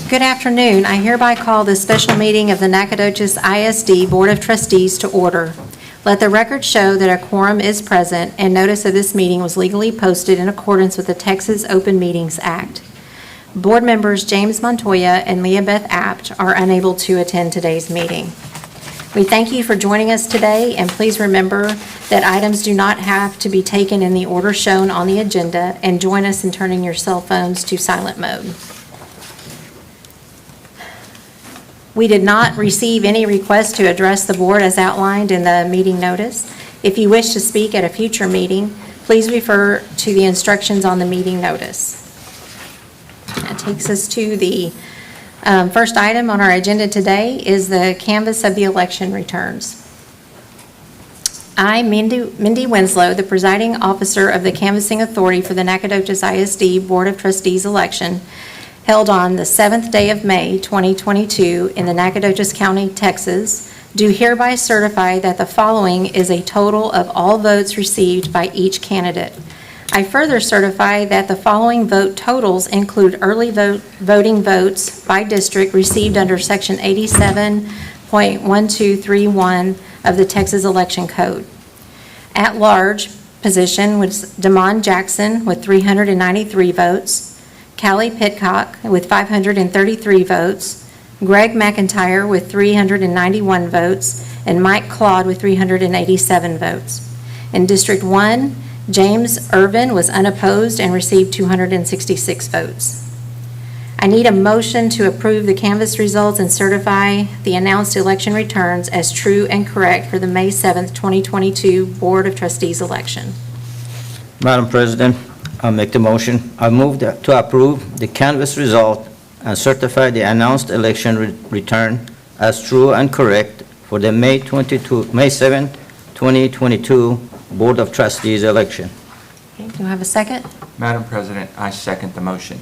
Good afternoon. I hereby call this special meeting of the Nacogdoches ISD Board of Trustees to order. Let the record show that a quorum is present and notice of this meeting was legally posted in accordance with the Texas Open Meetings Act. Board members James Montoya and Leah Beth Apt are unable to attend today's meeting. We thank you for joining us today, and please remember that items do not have to be taken in the order shown on the agenda, and join us in turning your cell phones to silent mode. We did not receive any requests to address the board as outlined in the meeting notice. If you wish to speak at a future meeting, please refer to the instructions on the meeting notice. That takes us to the first item on our agenda today is the canvass of the election returns. I, Mindy Winslow, the presiding officer of the Canvassing Authority for the Nacogdoches ISD Board of Trustees election, held on the 7th day of May, 2022 in the Nacogdoches County, Texas, do hereby certify that the following is a total of all votes received by each candidate. I further certify that the following vote totals include early voting votes by district received under Section 87.1231 of the Texas Election Code. At large position was Damon Jackson with 393 votes, Callie Pitcock with 533 votes, Greg McIntyre with 391 votes, and Mike Claude with 387 votes. In District 1, James Irvin was unopposed and received 266 votes. I need a motion to approve the canvass results and certify the announced election returns as true and correct for the May 7th, 2022 Board of Trustees election. Madam President, I'll make the motion. I move to approve the canvass result and certify the announced election return as true and correct for the May 7, 2022 Board of Trustees election. Okay, do I have a second? Madam President, I second the motion.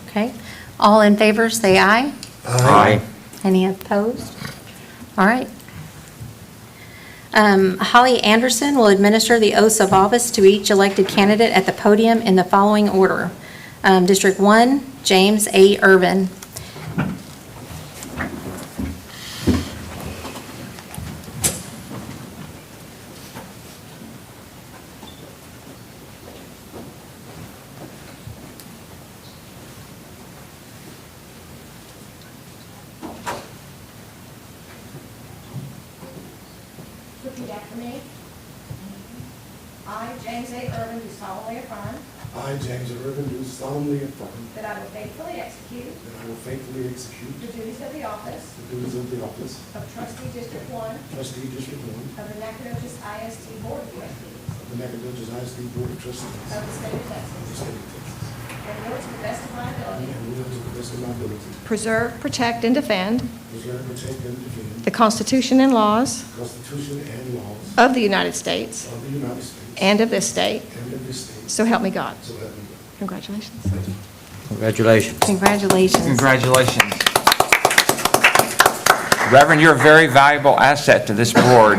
Okay. All in favor, say aye. Aye. Any opposed? All right. Holly Anderson will administer the oaths of office to each elected candidate at the podium in the following order. District 1, James A. Irvin. Repeat after me. I, James A. Irvin, do solemnly affirm I, James Irvin, do solemnly affirm that I will faithfully execute that I will faithfully execute the duties of the office the duties of the office of Trustee District 1 Trustee District 1 of the Nacogdoches ISD Board of Trustees of the Nacogdoches ISD Board of Trustees of the State of of the Texas, State of Texas, and will to the best of my ability and will to the best of my ability preserve, protect, and defend preserve, protect, and defend the Constitution and laws the Constitution and laws of the United States of the United States and of this state. and of this state, So help me God. so help me God. Congratulations. Congratulations. Congratulations. Congratulations. Reverend, you're a very valuable asset to this board.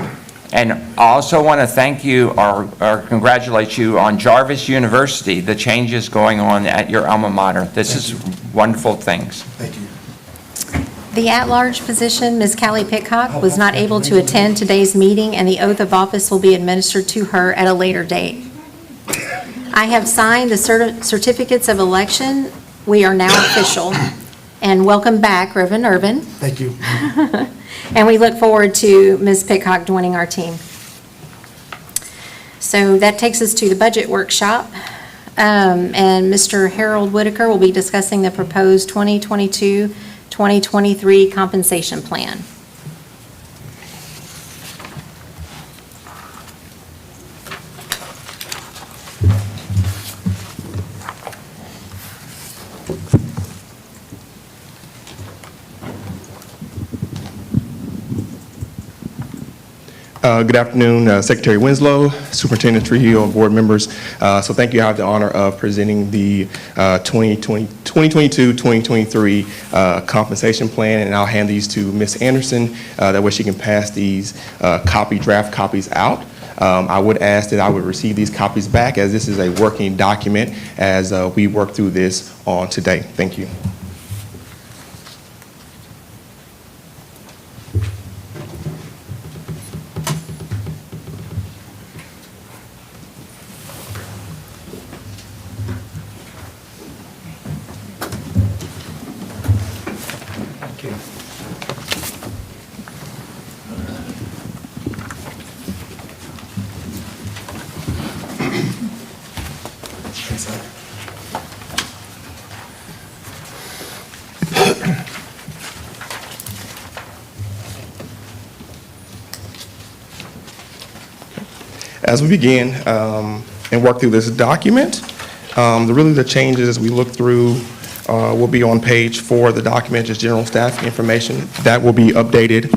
And I also want to thank you or congratulate you on Jarvis University, the changes going on at your alma mater. This is wonderful things. Thank you. The at-large position, Ms. Callie Pitcock, was not able to attend today's meeting, and the oath of office will be administered to her at a later date. I have signed the certificates of election. We are now official. And welcome back, Reverend Irvin. Thank you. And we look forward to Ms. Pitcock joining our team. So that takes us to the budget workshop. And Mr. Harold Whitaker will be discussing the proposed 2022-2023 compensation plan. Good afternoon, Secretary Winslow, Superintendent Trujillo, and board members. So thank you. I have the honor of presenting the 2022-2023 compensation plan, and I'll hand these to Ms. Anderson. That way she can pass these draft copies out. I would ask that I would receive these copies back, as this is a working document as we work through this on today. Thank you. As we begin and work through this document, the changes as we look through will be on page 4 of the document, just general staff information. That will be updated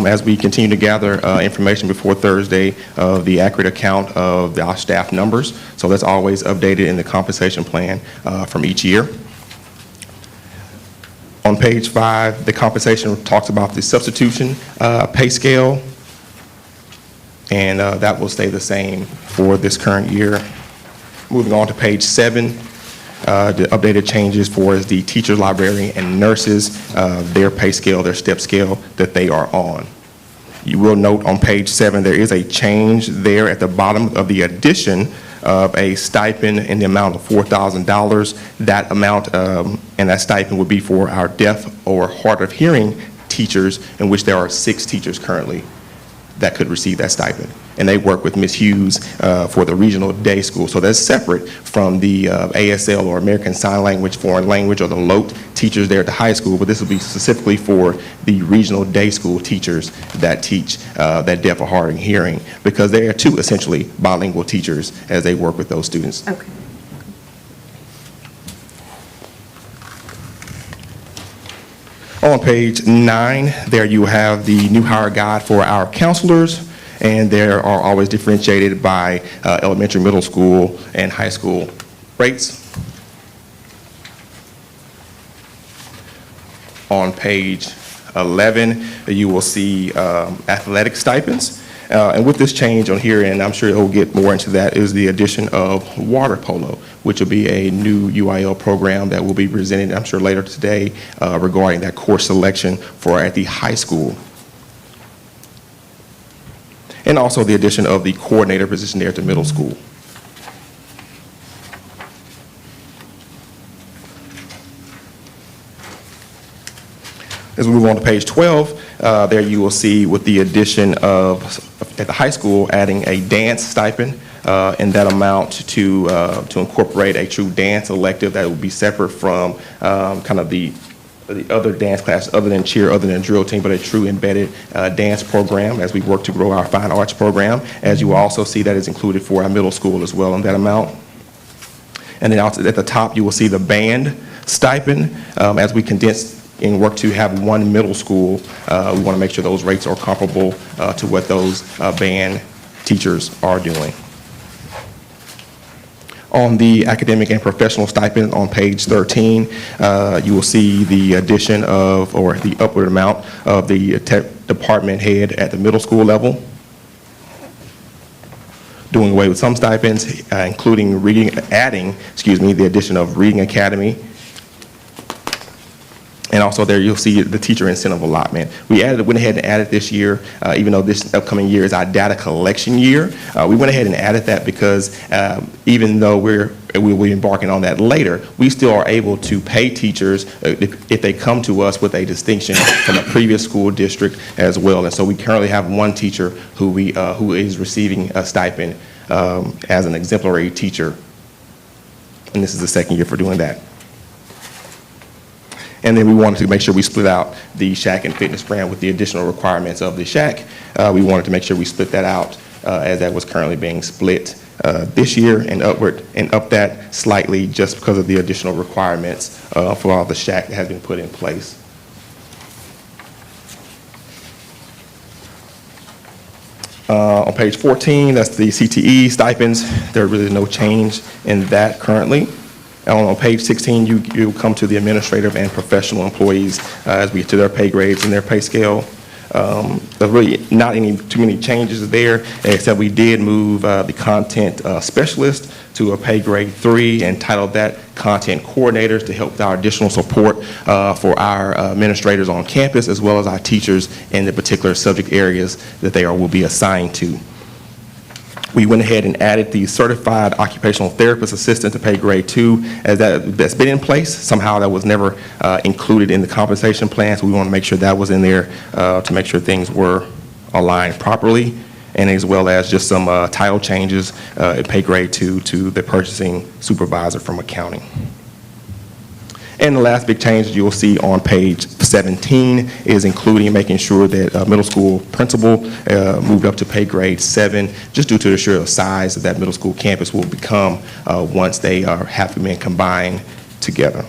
as we continue to gather information before Thursday of the accurate account of our staff numbers. So that's always updated in the compensation plan from each year. On page 5, the compensation talks about the substitution pay scale, and that will stay the same for this current year. Moving on to page 7, the updated changes for the teachers, librarian, and nurses, their pay scale, their step scale that they are on. You will note on page 7 there is a change there at the bottom of the addition of a stipend in the amount of $4,000. That amount and that stipend would be for our deaf or hard of hearing teachers, in which there are 6 teachers currently that could receive that stipend. And they work with Ms. Hughes for the regional day school. So that's separate from the ASL or American Sign Language, Foreign Language, or the LOTE teachers there at the high school, but this will be specifically for the regional day school teachers that teach that deaf or hard of hearing, because they are 2 essentially bilingual teachers as they work with those students. Okay. On page 9, there you have the new hire guide for our counselors, and they are always differentiated by elementary, middle school, and high school rates. On page 11, you will see athletic stipends. And with this change on here, and I'm sure we'll get more into that, is the addition of water polo, which will be a new UIL program that will be presented, I'm sure, later today regarding that course selection for at the high school. And also the addition of the coordinator position there at the middle school. As we move on to page 12, there you will see with the addition of, at the high school, adding a dance stipend and that amount to incorporate a true dance elective that will be separate from kind of the other dance class other than cheer, other than drill team, but a true embedded dance program as we work to grow our fine arts program. As you will also see, that is included for our middle school as well in that amount. And then also at the top, you will see the band stipend as we condense and work to have 1 middle school. We want to make sure those rates are comparable to what those band teachers are doing. On the academic and professional stipend on page 13, you will see the addition of, or the upward amount of the department head at the middle school level. Doing away with some stipends, including adding the addition of Reading Academy. And also there you'll see the teacher incentive allotment. We went ahead and added this year, even though this upcoming year is our data collection year. We went ahead and added that because even though we'll be embarking on that later, we still are able to pay teachers if they come to us with a distinction from a previous school district as well. And so we currently have 1 teacher who is receiving a stipend as an exemplary teacher. And this is the 2nd year for doing that. And then we wanted to make sure we split out the Shack and Fitness brand with the additional requirements of the Shack. We wanted to make sure we split that out as that was currently being split this year and up that slightly just because of the additional requirements for all the Shack that has been put in place. On page 14, that's the CTE stipends. There really is no change in that currently. On page 16, you come to the administrative and professional employees as we get to their pay grades and their pay scale. There's really not too many changes there, except we did move the content specialist to a pay grade 3 and titled that content coordinators to help with our additional support for our administrators on campus, as well as our teachers in the particular subject areas that they will be assigned to. We went ahead and added the certified occupational therapist assistant to pay grade 2, as that's been in place. Somehow that was never included in the compensation plan, so we want to make sure that was in there to make sure things were aligned properly, and as well as just some title changes at pay grade 2 to the purchasing supervisor from accounting. And the last big change you'll see on page 17 is including making sure that middle school principal moved up to pay grade 7, just due to the sheer size of that middle school campus will become once they have been combined together.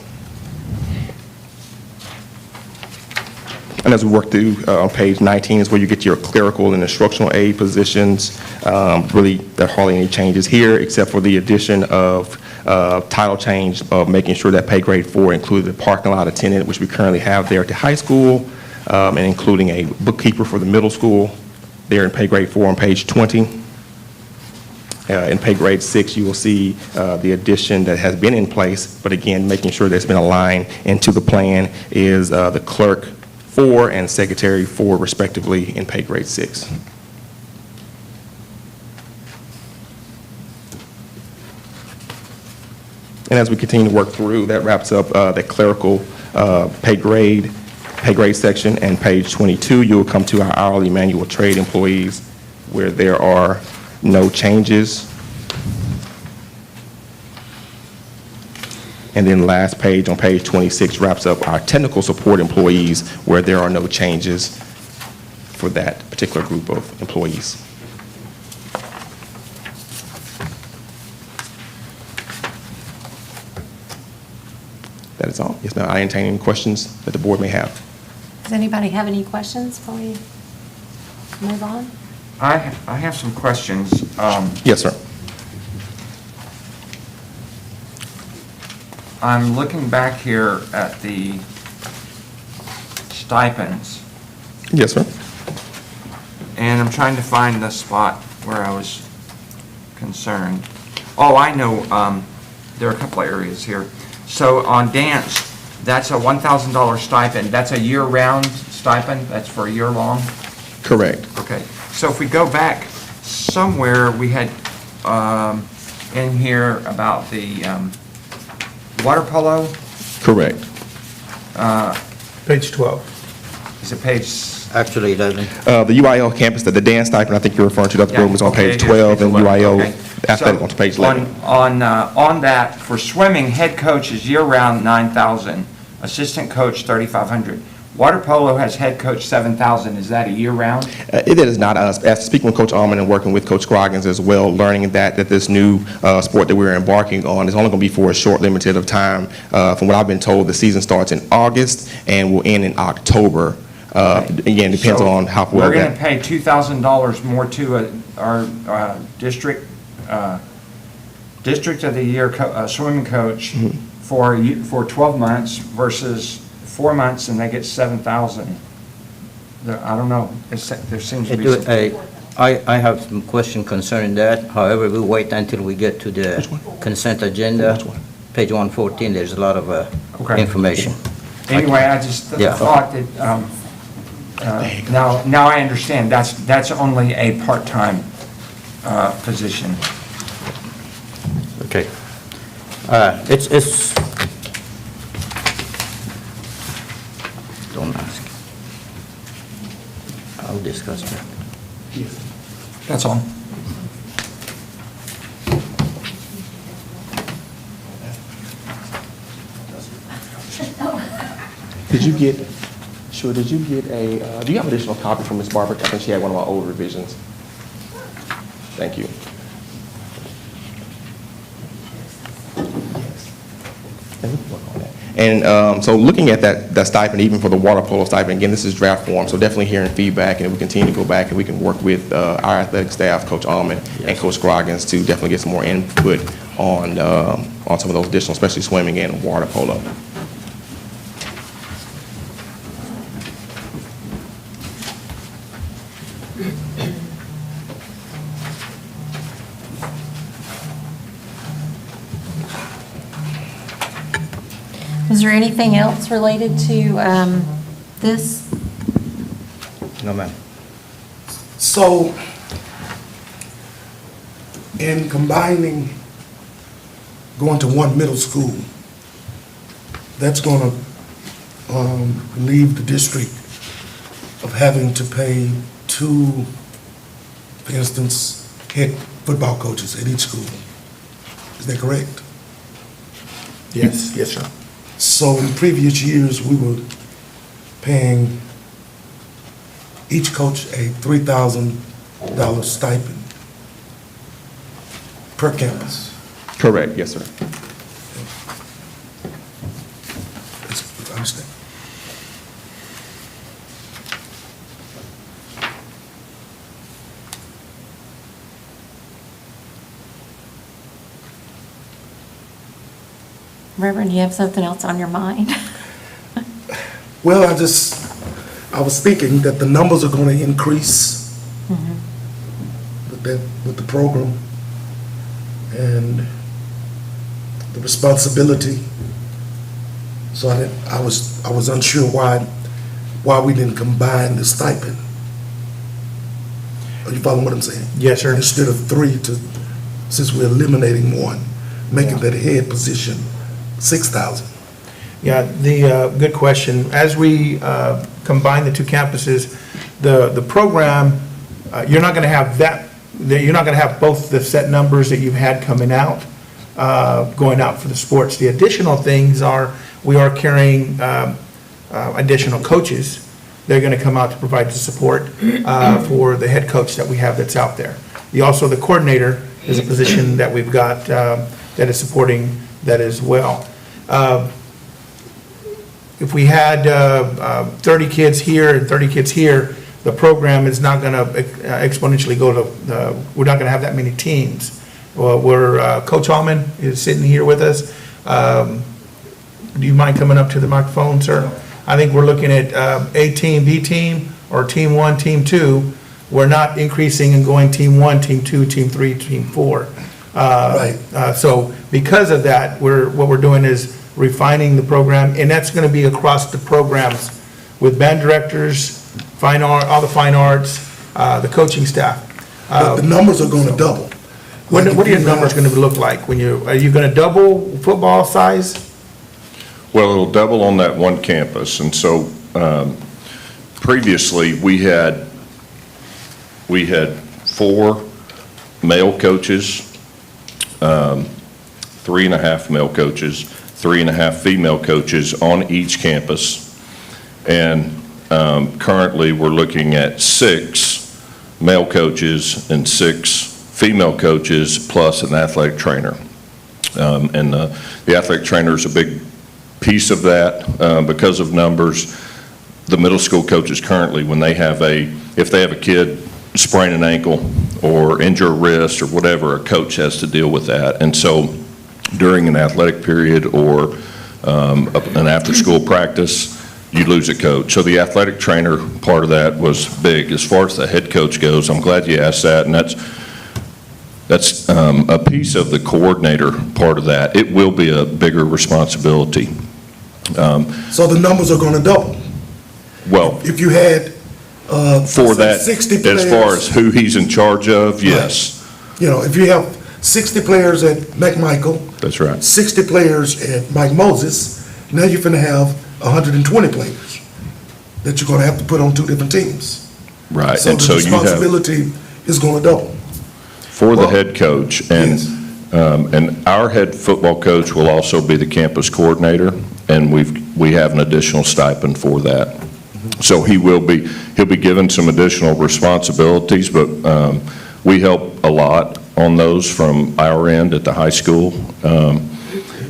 And as we work through on page 19 is where you get your clerical and instructional aid positions. Really, there are hardly any changes here except for the addition of title change of making sure that pay grade 4 included the parking lot attendant, which we currently have there at the high school, and including a bookkeeper for the middle school there in pay grade 4 on page 20. In pay grade 6, you will see the addition that has been in place, but again, making sure that's been aligned into the plan is the clerk 4 and secretary 4 respectively in pay grade 6. And as we continue to work through, that wraps up the clerical pay grade section. And page 22, you'll come to our hourly manual trade employees where there are no changes. And then last page, on page 26, wraps up our technical support employees where there are no changes for that particular group of employees. That is all. Yes, ma'am. I entertain any questions that the board may have. Does anybody have any questions before we move on? I have some questions. Yes, sir. I'm looking back here at the stipends, Yes, sir. and I'm trying to find the spot where I was concerned. Oh, I know, there are a couple of areas here. So on dance, that's a $1,000 stipend. That's a year-round stipend? That's for a year long? Correct. Okay. So if we go back somewhere, we had in here about the water polo. Correct. Page 12. Is it page? Actually, 11. The UIL campus, the dance stipend, I think you're referring to, that Yeah, was on okay, page it is 12, page and 11, UIL okay. athletic So on page 11. On that, for swimming, head coach is year-round $9,000, assistant coach $3,500. Water polo has head coach $7,000. Is that a year-round? It is not us. After speaking with Coach Allman and working with Coach Scroggins as well, learning that this new sport that we're embarking on is only going to be for a short, limited of time. From what I've been told, the season starts in August and will end in October. Again, depends So on how well we're going to that. pay $2,000 more to our district of the year swimming coach Mm-hmm. for 12 months versus 4 months, and they get $7,000. I don't know. There seems to be some. I have some question concerning that. However, we'll wait until we get to the consent agenda. Which one? Page 114, there's a lot of Okay. information. Anyway, I just Yeah. thought that, now I understand, that's only a part-time position. Okay. It's, don't ask. I'll discuss that. That's all. Did you get do you have additional copy from Ms. Barber? I think she had one of my old revisions. Thank you. And we can work on that. And so looking at that stipend, even for the water polo stipend, again, this is draft form, so definitely hearing feedback, and if we continue to go back and we can work with our athletic staff, Coach Allman and Coach Scroggins, to definitely get some more input on some of those additional, especially swimming and water polo. Is there anything else related to this? No, ma'am. So, in combining, going to one middle school, that's gonna relieve the district of having to pay two, for instance, head football coaches at each school. Is that correct? Yes, yes, sir. So in previous years, we were paying each coach a $3,000 stipend per campus. Correct, yes, sir. I understand. Reverend, you have something else on your mind? Well, I was thinking that the numbers are gonna increase with the program and the responsibility. So I was unsure why we didn't combine the stipend. Are you following what I'm saying? Yes, sir. Instead of since we're eliminating one, making that head position 6,000. Yeah, good question. As we combine the two campuses, the program, you're not going to have you're not going to have both the set numbers that you've had coming out, going out for the sports. The additional things are, we are carrying additional coaches. They're going to come out to provide the support for the head coach that we have that's out there. The coordinator is a position that we've got that is supporting that as well. If we had 30 kids here and 30 kids here, the program is not going to exponentially go to, we're not going to have that many teams. Well, Coach Allman is sitting here with us. Do you mind coming up to the microphone, sir? I think we're looking at A team, B team, or team 1, team 2. We're not increasing and going team 1, team 2, team 3, team 4. Right. So because of that, what we're doing is refining the program, and that's going to be across the programs with band directors, fine art, all the fine arts, the coaching staff. But the numbers are gonna double. What Like are if your you numbers have- going to look like? Are you going to double football size? Well, it'll double on that one campus, and so previously, we had 4 male coaches, 3.5 male coaches, 3.5 female coaches on each campus, and currently, we're looking at 6 male coaches and 6 female coaches, plus an athletic trainer. And the athletic trainer is a big piece of that because of numbers. The middle school coaches currently, when they have if they have a kid sprain an ankle or injure a wrist or whatever, a coach has to deal with that. And so during an athletic period or an after-school practice, you lose a coach. So the athletic trainer part of that was big. As far as the head coach goes, I'm glad you asked that, and that's a piece of the coordinator part of that. It will be a bigger responsibility. So the numbers are gonna double. Well, If you had, for that, 60 players. as far as who he's in charge of, yes, You know, if you have 60 players at McMichael, that's right. 60 players at Mike Moses, now you're gonna have 120 players that you're gonna have to put on 2 different teams. Right, So and the so you have, responsibility is gonna double. for the Well, head coach, and, yes. and our head football coach will also be the campus coordinator, and we have an additional stipend for that. So he'll be given some additional responsibilities, but we help a lot on those from our end at the high school.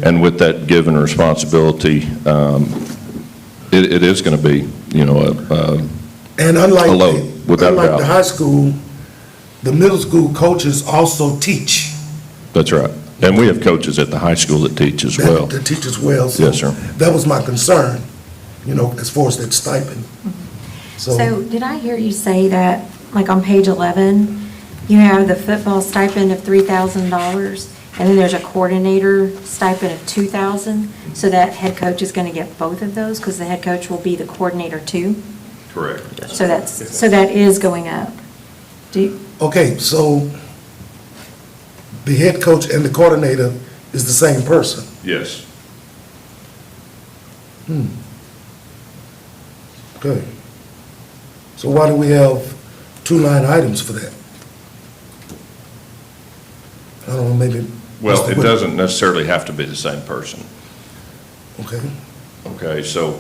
And with that given responsibility, it is going to be, And unlike, a load, without a unlike doubt. the high school, the middle school coaches also teach. That's right. And we have coaches at the high school that teach as well. That teach as well. So Yes, sir. that was my concern, as far as that stipend. So did I hear you say that, like on page 11, you have the football stipend of $3,000, and then there's a coordinator stipend of $2,000, so that head coach is going to get both of those, because the head coach will be the coordinator too? Correct. So that is going up. Okay, so the head coach and the coordinator is the same person. Yes. Okay. So why do we have 2 line items for that? I don't know, maybe. Well, it doesn't necessarily have to be the same person. Okay. Okay, so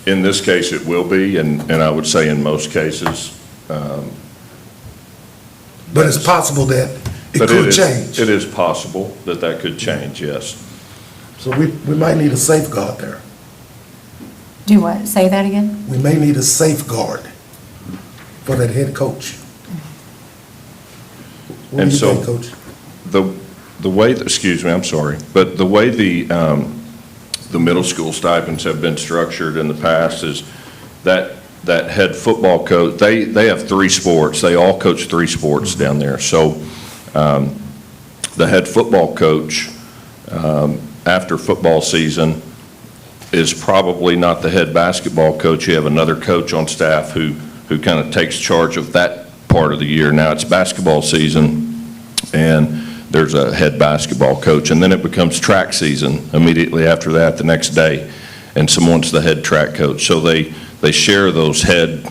in this case, it will be, and I would say in most cases. But it's possible that it But could change. It is possible that that could change, yes. So we might need a safeguard there. Do what? Say that again? We may need a safeguard for that head coach. What do And you so- think, Coach? The way, excuse me, I'm sorry, but the way the middle school stipends have been structured in the past is that head football coach, they have 3 sports. They all coach 3 sports down there. So the head football coach, after football season, is probably not the head basketball coach. You have another coach on staff who kind of takes charge of that part of the year. Now it's basketball season, and there's a head basketball coach, and then it becomes track season immediately after that, the next day, and someone's the head track coach. So they share those head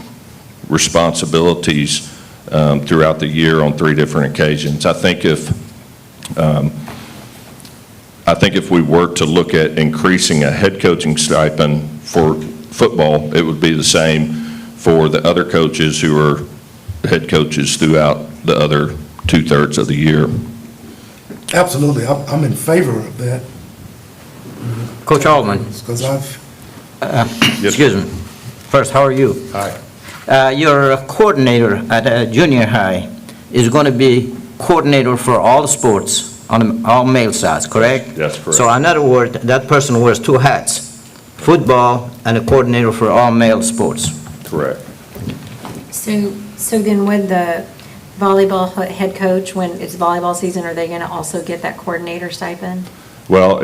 responsibilities throughout the year on 3 different occasions. I think if we were to look at increasing a head coaching stipend for football, it would be the same for the other coaches who are head coaches throughout the other 2/3 of the year. Absolutely, I'm in favor of that, Coach Altman, because I've, excuse me. First, how are you? Hi. Your coordinator at junior high is going to be coordinator for all sports on all male sides, correct? That's correct. So in other words, that person wears 2 hats, football and a coordinator for all male sports. Correct. So then with the volleyball head coach, when it's volleyball season, are they going to also get that coordinator stipend? Well,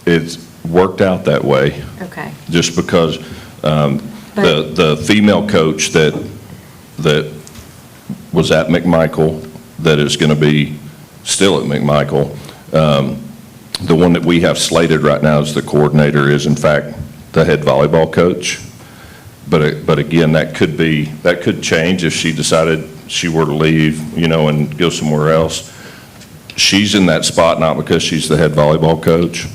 it's worked out that way, Okay. just because the female coach that was at McMichael, that is going to be still at McMichael, the one that we have slated right now as the coordinator is in fact the head volleyball coach. But again, that could change if she decided she were to leave, and go somewhere else. She's in that spot not because she's the head volleyball coach,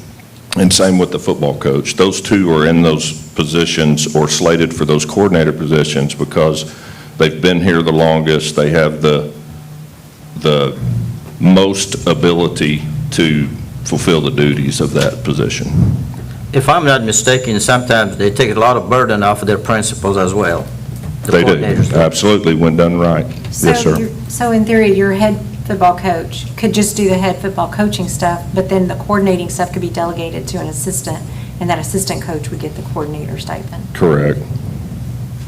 and same with the football coach. Those 2 are in those positions or slated for those coordinator positions because they've been here the longest. They have the most ability to fulfill the duties of that position. If I'm not mistaken, sometimes they take a lot of burden off of their principals as well. the They do, coordinators do. absolutely, when done right. Yes, sir. So in theory, your head football coach could just do the head football coaching stuff, but then the coordinating stuff could be delegated to an assistant, and that assistant coach would get the coordinator stipend? Correct,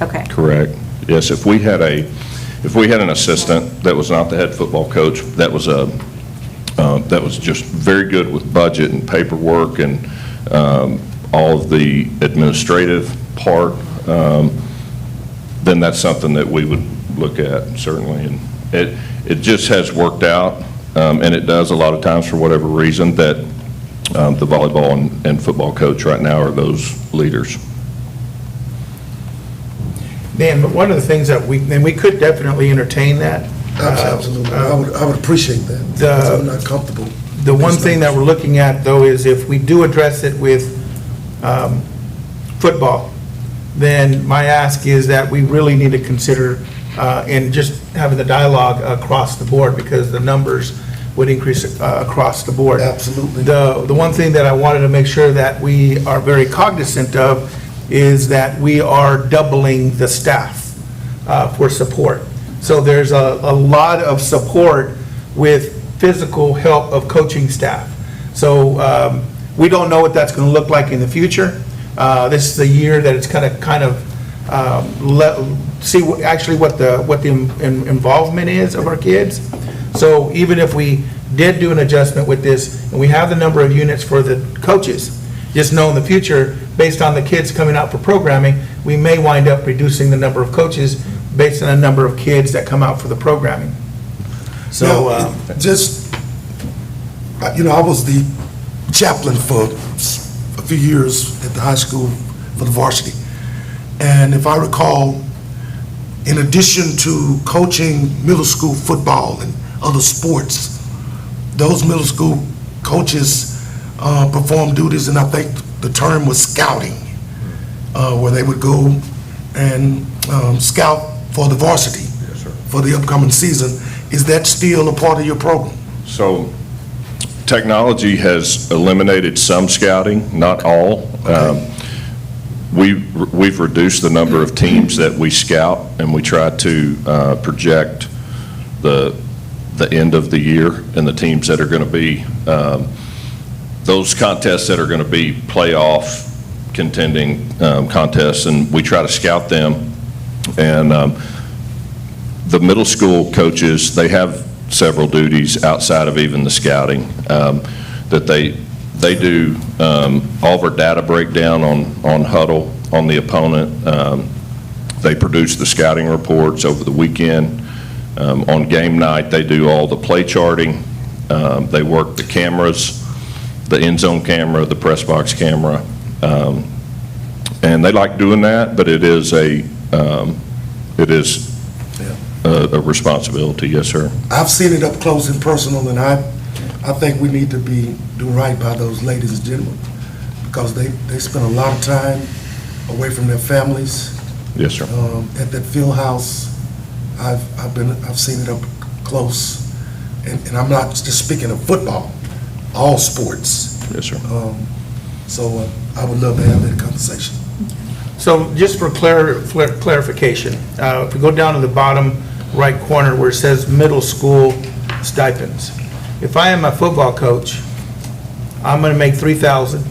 Okay. correct. Yes, if we had an assistant that was not the head football coach, that was just very good with budget and paperwork and all of the administrative part, then that's something that we would look at, certainly. And it just has worked out, and it does a lot of times for whatever reason, that the volleyball and football coach right now are those leaders. Dan, but one of the things that we could definitely entertain that. Absolutely. I would appreciate that, because I'm not comfortable. The one thing that we're looking at, though, is if we do address it with football, then my ask is that we really need to consider and just having the dialogue across the board, because the numbers would increase across the board. Absolutely. The one thing that I wanted to make sure that we are very cognizant of is that we are doubling the staff for support. So there's a lot of support with physical help of coaching staff. So we don't know what that's going to look like in the future. This is a year that it's kind of see what the involvement is of our kids. So even if we did do an adjustment with this, and we have the number of units for the coaches, just know in the future, based on the kids coming out for programming, we may wind up reducing the number of coaches based on the number of kids that come out for the programming. So, Now, just, I was the chaplain for a few years at the high school for the varsity. And if I recall, in addition to coaching middle school football and other sports, those middle school coaches performed duties, and I think the term was scouting, where they would go and scout for the varsity for the upcoming season. Is that still a part of your program? So technology has eliminated some scouting, not all. We've reduced the number of teams that we scout, and we try to project the end of the year and the teams that are going to be, those contests that are going to be playoff contending contests, and we try to scout them. And the middle school coaches, they have several duties outside of even the scouting that they do. All of our data breakdown on huddle, on the opponent. They produce the scouting reports over the weekend. On game night, they do all the play charting. They work the cameras, the end zone camera, the press box camera. And they like doing that, but it is a responsibility, yes, sir. I've seen it up close and personal, and I think we need to do right by those ladies and gentlemen, because they spend a lot of time away from their families. Yes, sir. At that field house. I've seen it up close, and I'm not just speaking of football, all sports. Yes, sir. So I would love to have that conversation. So just for clarification, if we go down to the bottom right corner where it says middle school stipends, if I am a football coach, I'm going to make $3,000.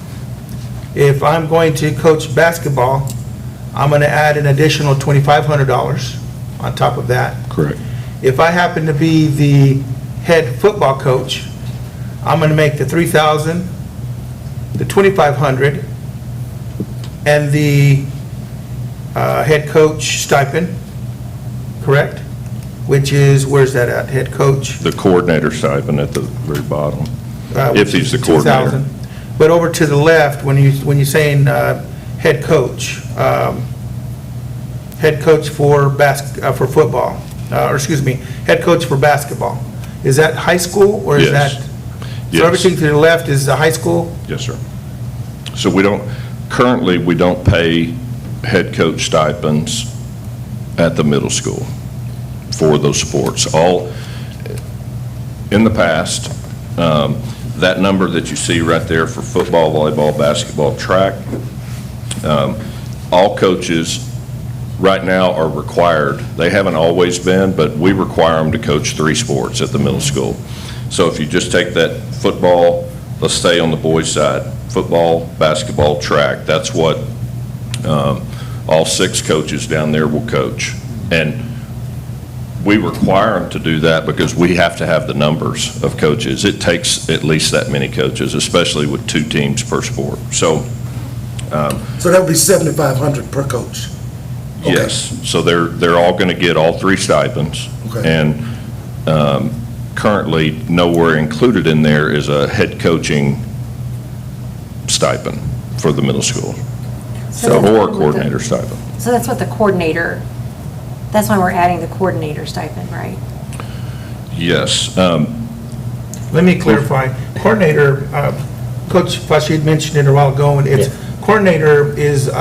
If I'm going to coach basketball, I'm going to add an additional $2,500 on top of that. Correct. If I happen to be the head football coach, I'm going to make the $3,000, the $2,500, and the head coach stipend, correct? Which is, where's that at, head coach? The coordinator stipend at the very bottom, which if he's the is coordinator. $2,000. But over to the left, when you're saying head coach for football, or excuse me, head coach for basketball, is that high school, or is Yes. that? Yes. So everything to the left is the high school? Yes, sir. So currently, we don't pay head coach stipends at the middle school for those sports. In the past, that number that you see right there for football, volleyball, basketball, track, all coaches right now are required. They haven't always been, but we require them to coach 3 sports at the middle school. So if you just take that football, let's stay on the boys' side, football, basketball, track, that's what all 6 coaches down there will coach. And we require them to do that because we have to have the numbers of coaches. It takes at least that many coaches, especially with 2 teams per sport. So that would be $7,500 per coach. Okay. yes, so they're all going to get all 3 stipends. Okay. And currently, nowhere included in there is a head coaching stipend for the middle school, or a coordinator stipend. So that's what the coordinator, that's why we're adding the coordinator stipend, right? Yes. Let me clarify. Coordinator, Coach Fashid mentioned it a while ago, and coordinator is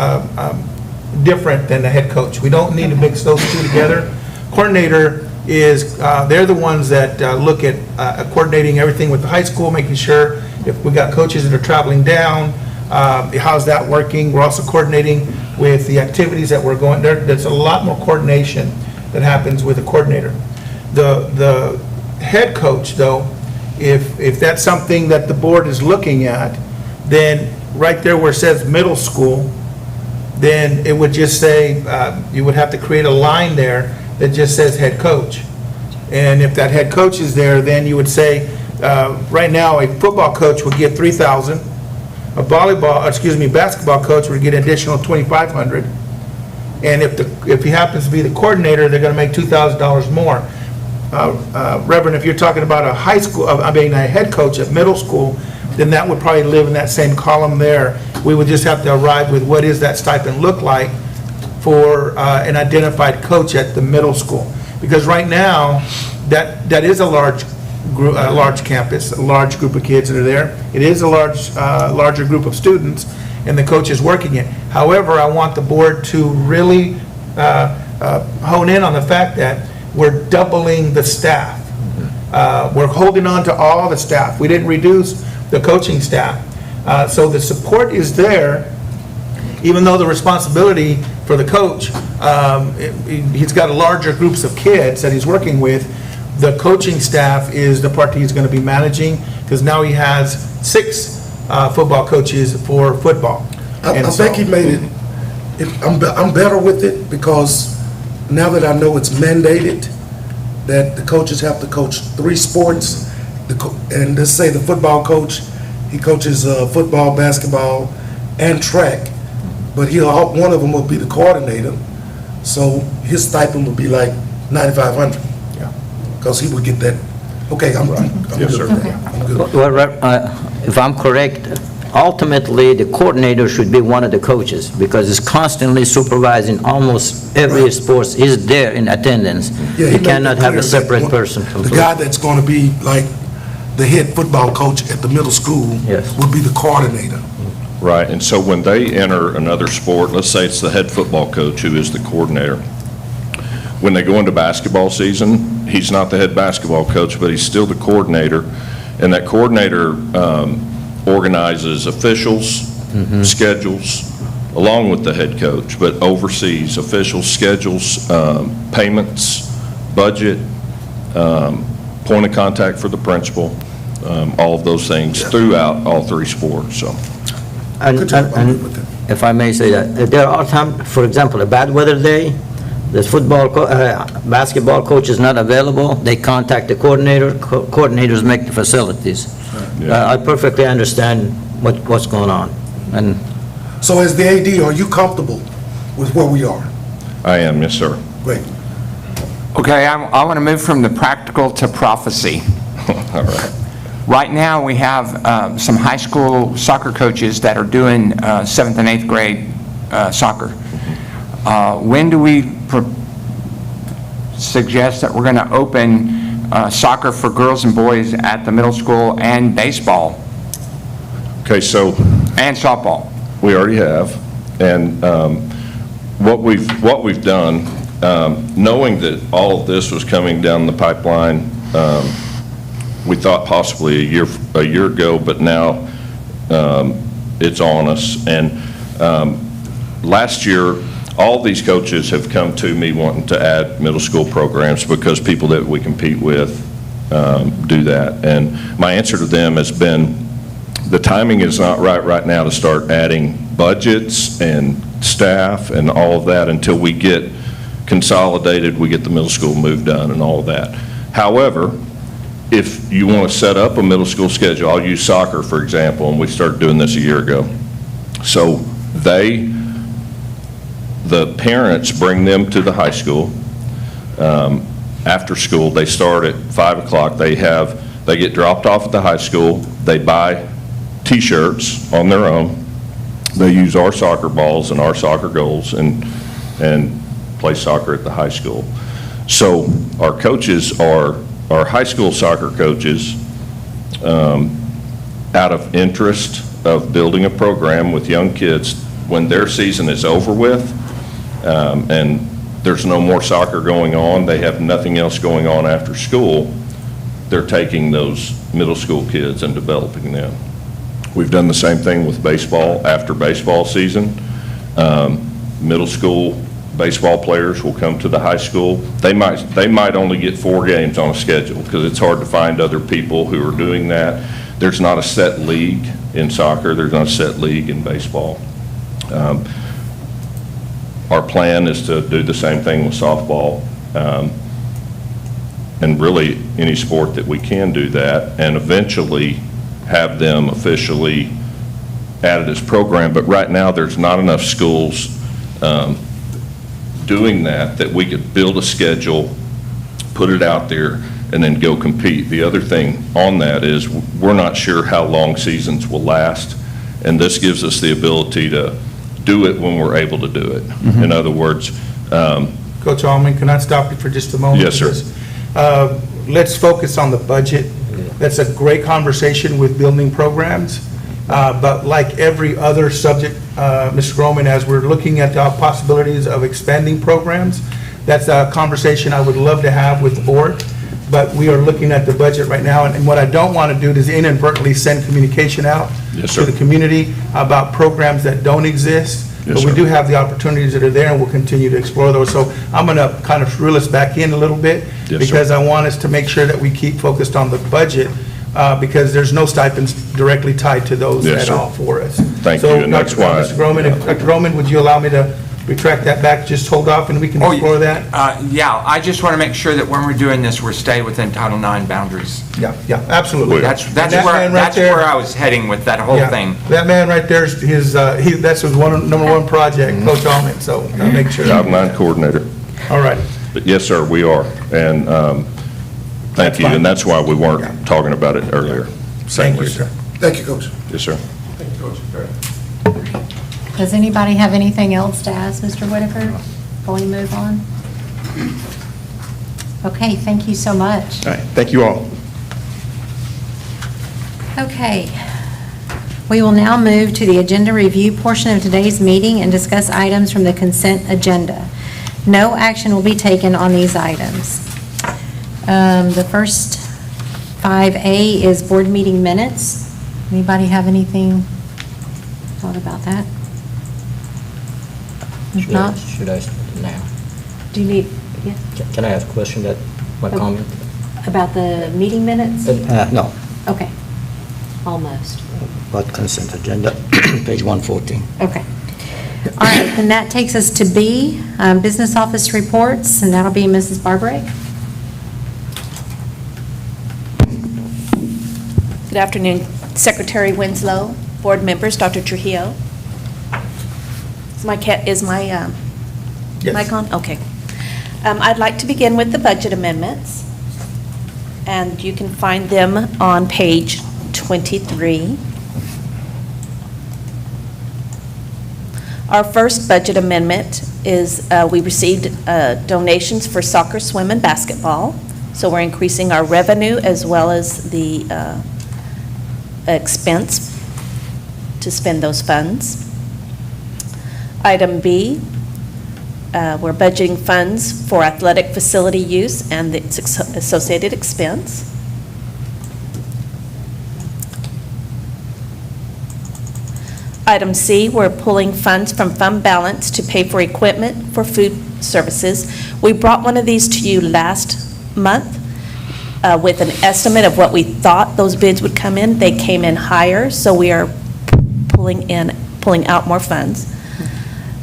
different than the head coach. We don't need to mix those 2 together. Coordinator is, they're the ones that look at coordinating everything with the high school, making sure if we got coaches that are traveling down, how's that working? We're also coordinating with the activities that we're going there. There's a lot more coordination that happens with a coordinator. The head coach, though, if that's something that the board is looking at, then right there where it says middle school, then it would just say, you would have to create a line there that just says head coach. And if that head coach is there, then you would say, right now, a football coach would get $3,000. A basketball coach would get an additional $2,500. And if he happens to be the coordinator, they're going to make $2,000 more. Reverend, if you're talking about a high school, a head coach at middle school, then that would probably live in that same column there. We would just have to arrive with what is that stipend look like for an identified coach at the middle school. Because right now, that is a large group, a large campus, a large group of kids that are there. It is a larger group of students, and the coach is working it. However, I want the board to really hone in on the fact that we're doubling the staff. We're holding on to all the staff. We didn't reduce the coaching staff. So the support is there, even though the responsibility for the coach, he's got larger groups of kids that he's working with. The coaching staff is the part that he's going to be managing, because now he has 6 football coaches for football. I think he made it, I'm better with it, because now that I know it's mandated that the coaches have to coach 3 sports, and let's say the football coach, he coaches football, basketball, and track, but one of them will be the coordinator, so his stipend would be like $9,500. Yeah. Because he would get that. Okay, I'm Yes, good sir. with that. I'm good. Well, if I'm correct, ultimately, the coordinator should be one of the coaches, because he's constantly supervising almost every sports. He's there in attendance. Yeah, he You made cannot it have clear a separate that person. The guy that's going to be like the head football coach at the middle school Yes. would be the coordinator. Right, and so when they enter another sport, let's say it's the head football coach who is the coordinator. When they go into basketball season, he's not the head basketball coach, but he's still the coordinator. And that coordinator organizes officials, schedules, along with the head coach, but oversees officials, schedules, payments, budget, point of contact for the principal, all of those things throughout all 3 sports, so. Good job. I'm good with it. If I may say that, there are times, for example, a bad weather day, the basketball coach is not available, they contact the coordinator, coordinators make the facilities. Yeah. I perfectly understand what's going on. And So as the AD, are you comfortable with where we are? I am, yes, sir. Great. Okay, I want to move from the practical to prophecy. All right. Right now, we have some high school soccer coaches that are doing 7th and 8th grade soccer. When do we suggest that we're going to open soccer for girls and boys at the middle school, and baseball Okay, so and softball? we already have, and what we've done, knowing that all of this was coming down the pipeline, we thought possibly a year ago, but now it's on us. And last year, all these coaches have come to me wanting to add middle school programs because people that we compete with do that. And my answer to them has been, the timing is not right now to start adding budgets and staff and all of that until we get consolidated, we get the middle school move done and all of that. However, if you want to set up a middle school schedule, I'll use soccer, for example, and we started doing this a year ago. So the parents bring them to the high school. After school, they start at 5 o'clock. They get dropped off at the high school. They buy T-shirts on their own. They use our soccer balls and our soccer goals and play soccer at the high school. So our coaches are high school soccer coaches, out of interest of building a program with young kids. When their season is over with, and there's no more soccer going on, they have nothing else going on after school, they're taking those middle school kids and developing them. We've done the same thing with baseball after baseball season. Middle school baseball players will come to the high school. They might only get 4 games on a schedule because it's hard to find other people who are doing that. There's not a set league in soccer. There's not a set league in baseball. Our plan is to do the same thing with softball, and really any sport that we can do that, and eventually have them officially added as program. But right now, there's not enough schools doing that we could build a schedule put it out there, and then go compete. The other thing on that is we're not sure how long seasons will last, and this gives us the ability to do it when we're able to do it. In other words, Coach Allman, can I stop you for just a moment? Yes, sir. Because, let's focus on the budget. That's a great conversation with building programs, but like every other subject, Mr. Groman, as we're looking at the possibilities of expanding programs, that's a conversation I would love to have with the board, but we are looking at the budget right now, and what I don't want to do is inadvertently send communication out Yes, to sir. the community about programs that don't exist. Yes, But we sir. do have the opportunities that are there, and we'll continue to explore those. So I'm going to kind of reel us back in a little bit, Yes, sir. because I want us to make sure that we keep focused on the budget, because there's no stipends directly tied to those Yes, at sir. all for us. Thank you, and that's why- So, Mr. Groman, Dr. Groman, would you allow me to retract that back, just hold off, and we can explore that? Yeah, I just want to make sure that when we're doing this, we're staying within Title IX boundaries. Yeah, absolutely. That's And that man right that's there- where I was heading with that whole Yeah, thing. that man right there is his, that's his number one project, Coach Allman, so I'll make sure. Job 9 coordinator. All right. But yes, sir, we are, and thank you, fine. and that's why we weren't talking about it earlier. Thank you, sir. Thank you, Coach. Yes, sir. Thank you, Coach. Does anybody have anything else to ask, Mr. Whitaker, before we move on? Okay, thank you so much. All right, thank you all. Okay. We will now move to the agenda review portion of today's meeting and discuss items from the consent agenda. No action will be taken on these items. The first 5A is board meeting minutes. Anybody have anything thought about that? If not, Should I, now, do you need, yeah, can I ask a question that, my comment? about the meeting minutes? No, Okay, almost. but consent agenda, page 114. Okay. All right, and that takes us to B, business office reports, and that'll be Mrs. Barbrake. Good afternoon, Secretary Winslow, board members, Dr. Trujillo. Is my Yes. mic on? Okay. I'd like to begin with the budget amendments, and you can find them on page 23. Our first budget amendment is, we received donations for soccer, swim, and basketball, so we're increasing our revenue as well as the expense to spend those funds. Item B, we're budgeting funds for athletic facility use and the associated expense. Item C, we're pulling funds from fund balance to pay for equipment for food services. We brought one of these to you last month with an estimate of what we thought those bids would come in. They came in higher, so we are pulling out more funds.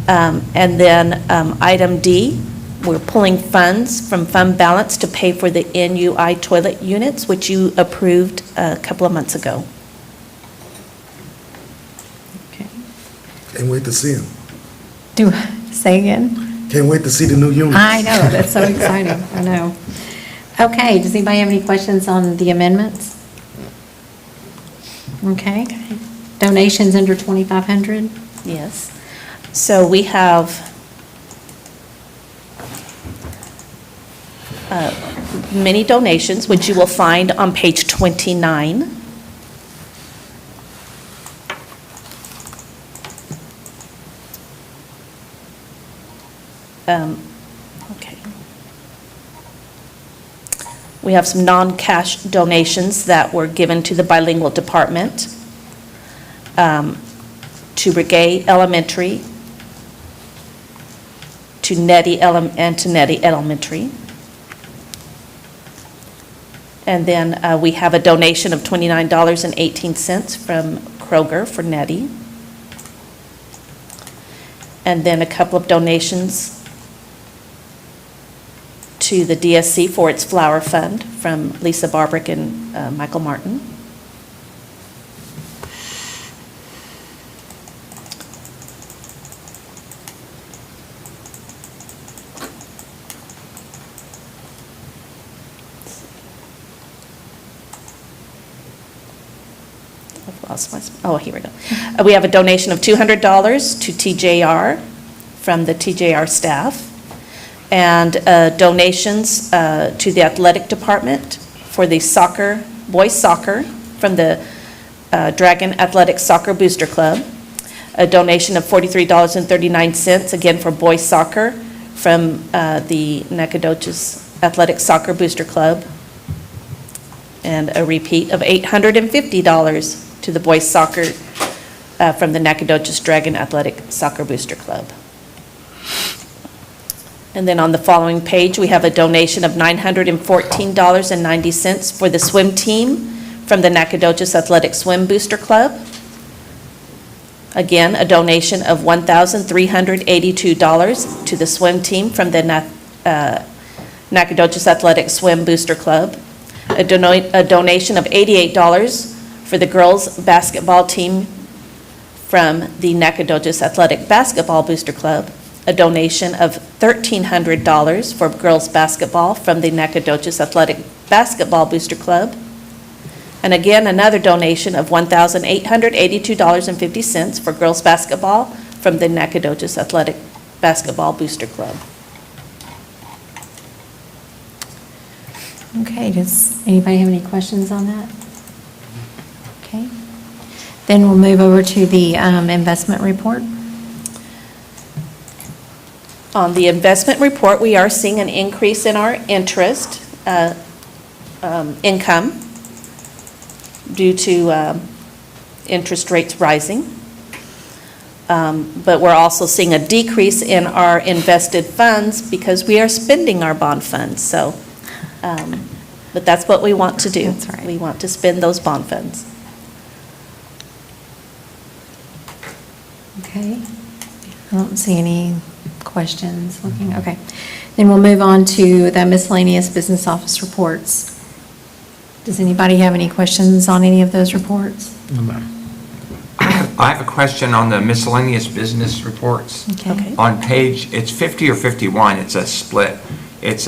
And then item D, we're pulling funds from fund balance to pay for the NUI toilet units, which you approved a couple of months ago. Okay. Can't wait to see him. Say again? Can't wait to see the new units. I know, that's so exciting, I know. Okay, does anybody have any questions on the amendments? Okay. Donations under 2,500? Yes. So we have many donations, which you will find on page 29. Okay. We have some non-cash donations that were given to the bilingual department, to Regay Elementary, to Nettie Elementary. And then we have a donation of $29.18 from Kroger for Nettie. And then a couple of donations to the DSC for its flower fund from Lisa Barbrick and Michael Martin. lost my, oh, here we go. We have a donation of $200 to TJR from the TJR staff, and donations to the athletic department for the soccer, boys soccer, from the Dragon Athletic Soccer Booster Club, a donation of $43.39, again for boys soccer, from the Nacogdoches Athletic Soccer Booster Club, and a repeat of $850 to the boys soccer from the Nacogdoches Dragon Athletic Soccer Booster Club. And then on the following page, we have a donation of $914.90 for the swim team from the Nacogdoches Athletic Swim Booster Club. Again, a donation of $1,382 to the swim team from the Nacogdoches Athletic Swim Booster Club. A donation of $88 for the girls' basketball team from the Nacogdoches Athletic Basketball Booster Club. A donation of $1,300 for girls' basketball from the Nacogdoches Athletic Basketball Booster Club. And again, another donation of $1,882.50 for girls' basketball from the Nacogdoches Athletic Basketball Booster Club. Okay, does anybody have any questions on that? Okay. Then we'll move over to the investment report. On the investment report, we are seeing an increase in our interest income due to interest rates rising. But we're also seeing a decrease in our invested funds because we are spending our bond funds, so, but that's what we want to do. That's right. We want to spend those bond funds. Okay. I don't see any questions looking, okay. Then we'll move on to the miscellaneous business office reports. Does anybody have any questions on any of those reports? No, ma'am. I have a question on the miscellaneous business reports. Okay. On page, it's 50 or 51, it's a split. It's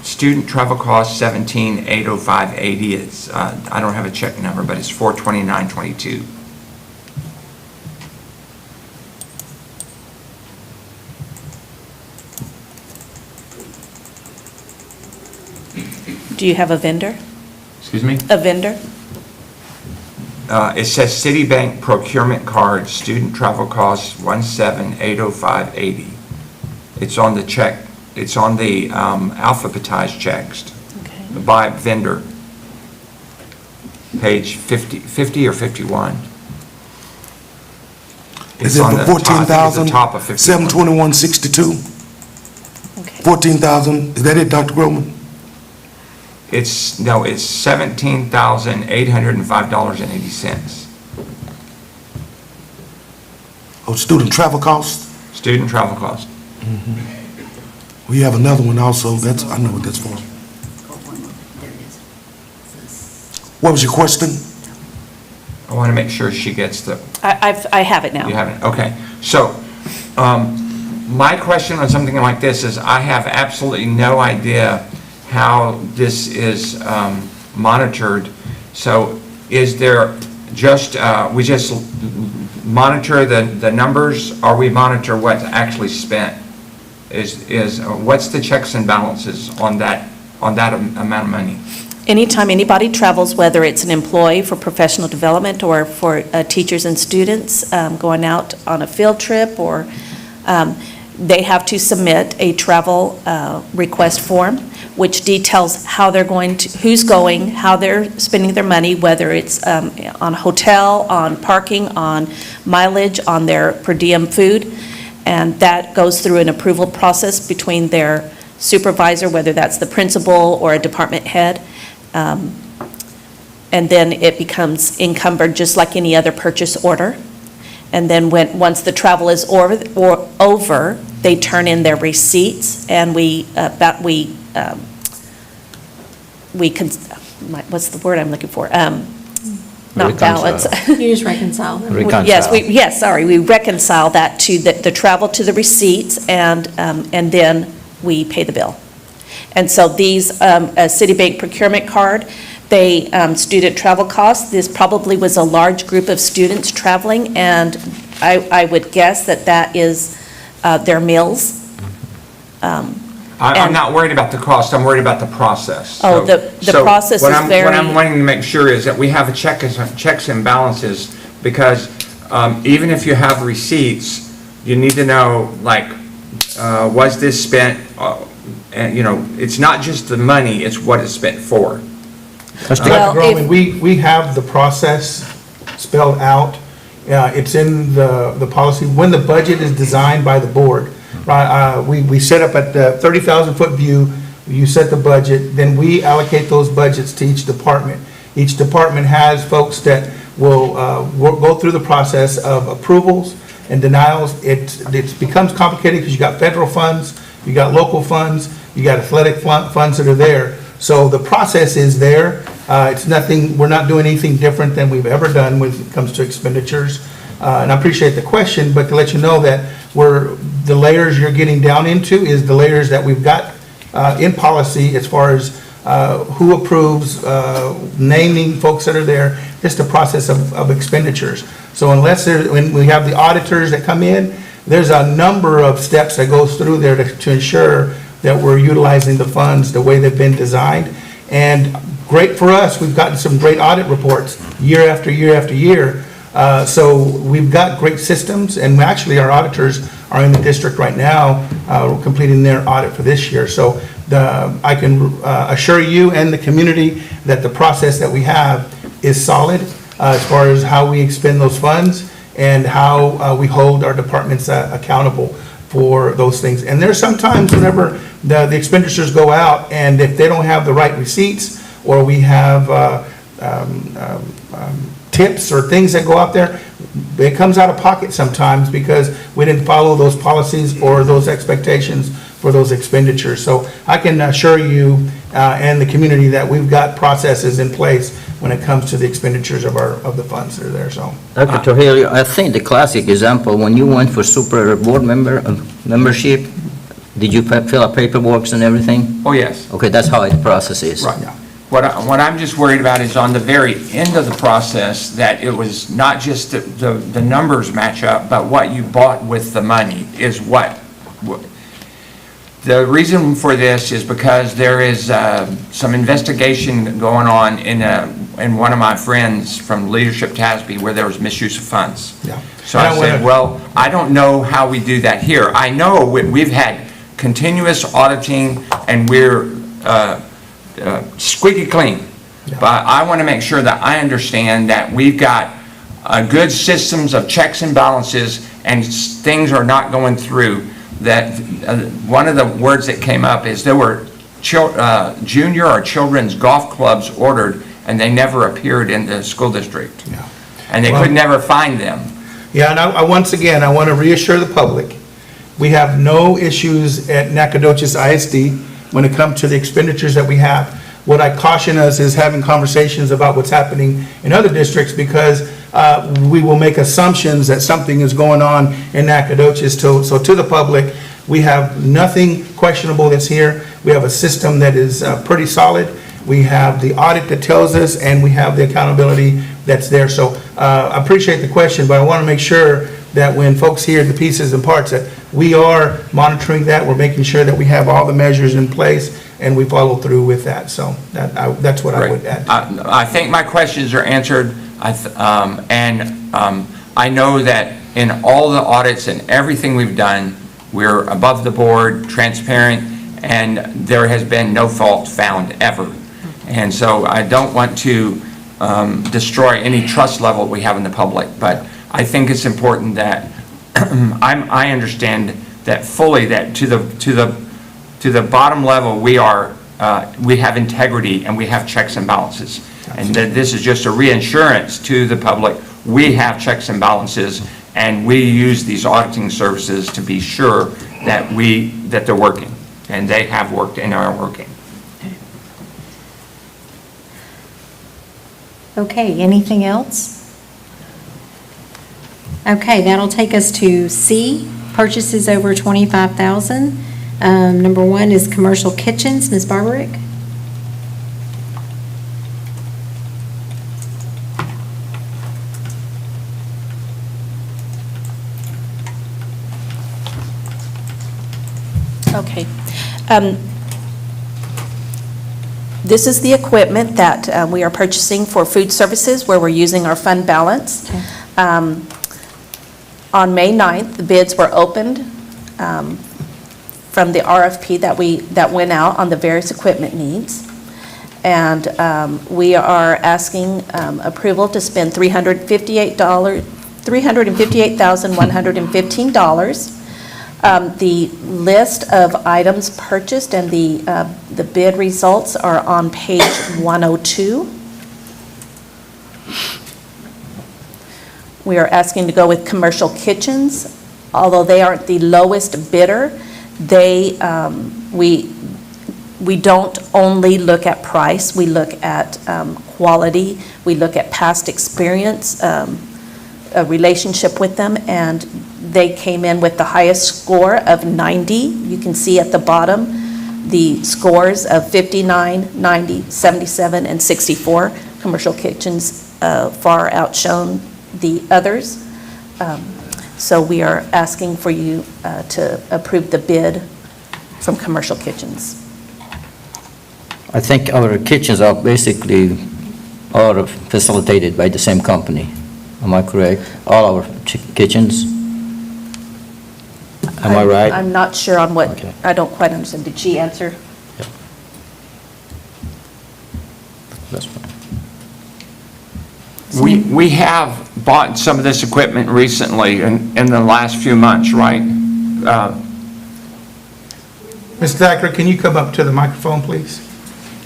student travel cost 17,805.80. It's, I don't have a check number, but it's 429.22. Do you have a vendor? Excuse me? A vendor? It says Citibank procurement card, student travel costs 17,805.80. It's on the check, it's on the alphabetized checks Okay. by vendor. Page 50 or 51. Is It's it on for the top- I think it's the top of 51. $14,721.62? Okay. 14,000, is that it, Dr. Groman? It's, no, it's $17,805.80. Oh, student travel costs? Student travel cost. We have another one also, that's, I know what that's for. What was your question? I want to make sure she gets the, I have it now. you haven't, okay. So, my question on something like this is, I have absolutely no idea how this is monitored. So is there just, we just monitor the numbers, or we monitor what's actually spent? What's the checks and balances on that amount of money? Anytime anybody travels, whether it's an employee for professional development or for teachers and students going out on a field trip, or they have to submit a travel request form, which details how they're going to, who's going, how they're spending their money, whether it's on hotel, on parking, on mileage, on their per diem food. And that goes through an approval process between their supervisor, whether that's the principal or a department head. And then it becomes encumbered just like any other purchase order. And then once the travel is over, they turn in their receipts, and what's the word I'm looking for? Not balance. You just reconcile them. Reconcile. Yes, sorry, we reconcile that to the travel to the receipts, and then we pay the bill. And so these, a Citibank procurement card, student travel costs, this probably was a large group of students traveling, and I would guess that that is their meals. I'm And- not worried about the cost, I'm worried about the process. Oh, the process is What very- I'm wanting to make sure is that we have checks and balances, because even if you have receipts, you need to know, like, was this spent, and, it's not just the money, it's what it's spent for. Dr. Well, Groman, we have the process spelled out. It's in the policy. When the budget is designed by the board, right, we set up at the 30,000-foot view, you set the budget, then we allocate those budgets to each department. Each department has folks that will go through the process of approvals and denials. It becomes complicated because you got federal funds, you got local funds, you got athletic funds that are there. So the process is there. It's nothing, we're not doing anything different than we've ever done when it comes to expenditures. And I appreciate the question, but to let you know that the layers you're getting down into is the layers that we've got in policy as far as who approves, naming folks that are there, just the process of expenditures. So when we have the auditors that come in, there's a number of steps that goes through there to ensure that we're utilizing the funds the way they've been designed. And great for us, we've gotten some great audit reports year after year after year. So we've got great systems, and actually our auditors are in the district right now completing their audit for this year. So I can assure you and the community that the process that we have is solid as far as how we expend those funds and how we hold our departments accountable for those things. And there's sometimes whenever the expenditures go out, and if they don't have the right receipts, or we have tips or things that go out there, it comes out of pocket sometimes because we didn't follow those policies or those expectations for those expenditures. So I can assure you and the community that we've got processes in place when it comes to the expenditures of the funds that are there, so. Dr. Trujillo, I think the classic example, when you went for super board membership, did you fill out paperwork and everything? Oh, yes. Okay, that's how the process is. Right. What I'm just worried about is on the very end of the process, that it was not just the numbers match up, but what you bought with the money is what. The reason for this is because there is some investigation going on in one of my friends from Leadership TASB where there was misuse of funds. Yeah. So I said, well, I don't know how we do that here. I know we've had continuous auditing and we're squeaky clean. Yeah. But I want to make sure that I understand that we've got good systems of checks and balances and things are not going through. That one of the words that came up is there were junior or children's golf clubs ordered and they never appeared in the school district. Yeah. And they could never find them. Yeah, and once again, I want to reassure the public, we have no issues at Nacogdoches ISD when it comes to the expenditures that we have. What I caution us is having conversations about what's happening in other districts because we will make assumptions that something is going on in Nacogdoches. So to the public, we have nothing questionable that's here. We have a system that is pretty solid. We have the audit that tells us, and we have the accountability that's there. So I appreciate the question, but I want to make sure that when folks hear the pieces and parts, that we are monitoring that. We're making sure that we have all the measures in place, and we follow through with that. So that's what I would add. I think my questions are answered. I know that in all the audits and everything we've done, we're above the board, transparent, and there has been no fault found ever. And so I don't want to destroy any trust level we have in the public, but I think it's important that I understand that fully, that to the bottom level, we have integrity and we have checks and balances. And that this is just a reassurance to the public. We have checks and balances, and we use these auditing services to be sure that they're working, and they have worked and are working. Okay, anything else? Okay, that'll take us to C, purchases over $25,000. Number one is commercial kitchens. Ms. Barbarick? Okay. This is the equipment that we are purchasing for food services where we're using our fund balance. On May 9th, the bids were opened from the RFP that went out on the various equipment needs. And we are asking approval to spend $358,115. The list of items purchased and the bid results are on page 102. We are asking to go with commercial kitchens. Although they aren't the lowest bidder, we don't only look at price, we look at quality, we look at past experience, a relationship with them, and they came in with the highest score of 90. You can see at the bottom the scores of 59, 90, 77, and 64. Commercial kitchens far outshone the others. So we are asking for you to approve the bid from commercial kitchens. I think our kitchens are basically all facilitated by the same company. Am I correct? All our kitchens? Am I right? I'm not sure on what, Okay. I don't quite understand. Did she answer? That's fine. We have bought some of this equipment recently in the last few months, right? Ms. Thacker, can you come up to the microphone, please?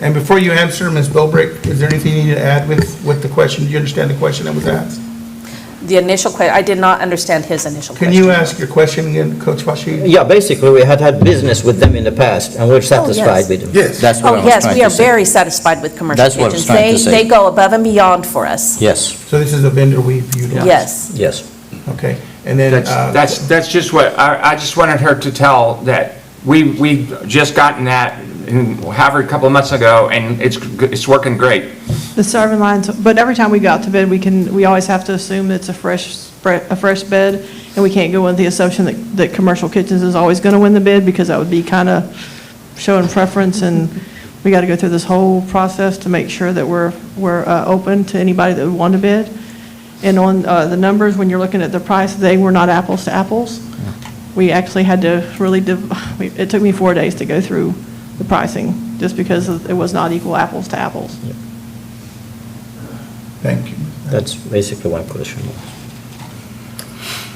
And before you answer, Ms. Bilbrick, is there anything you need to add with the question? Do you understand the question that was asked? The initial question, I did not understand his initial Can question. you ask your question again, Coach Washington? Yeah, basically, we had business with them in the past, and we're satisfied with them. Yes. That's what I Oh, was yes, trying we are to say. very satisfied with commercial That's what I was kitchens. trying to say. They go above and beyond for us. Yes, So this is a vendor we've utilized? Yes. yes. Okay, and then, That's just what, I just wanted her to tell that we just gotten that, however, a couple of months ago, and it's working great. The serving lines, but every time we go out to bid, we always have to assume it's a fresh bid, and we can't go with the assumption that commercial kitchens is always going to win the bid, because that would be kind of showing preference, and we got to go through this whole process to make sure that we're open to anybody that would want to bid. And on the numbers, when you're looking at the price, they were not apples to apples. We actually had to really, it took me 4 days to go through the pricing, just because it was not equal apples to apples. thank you. That's basically one question.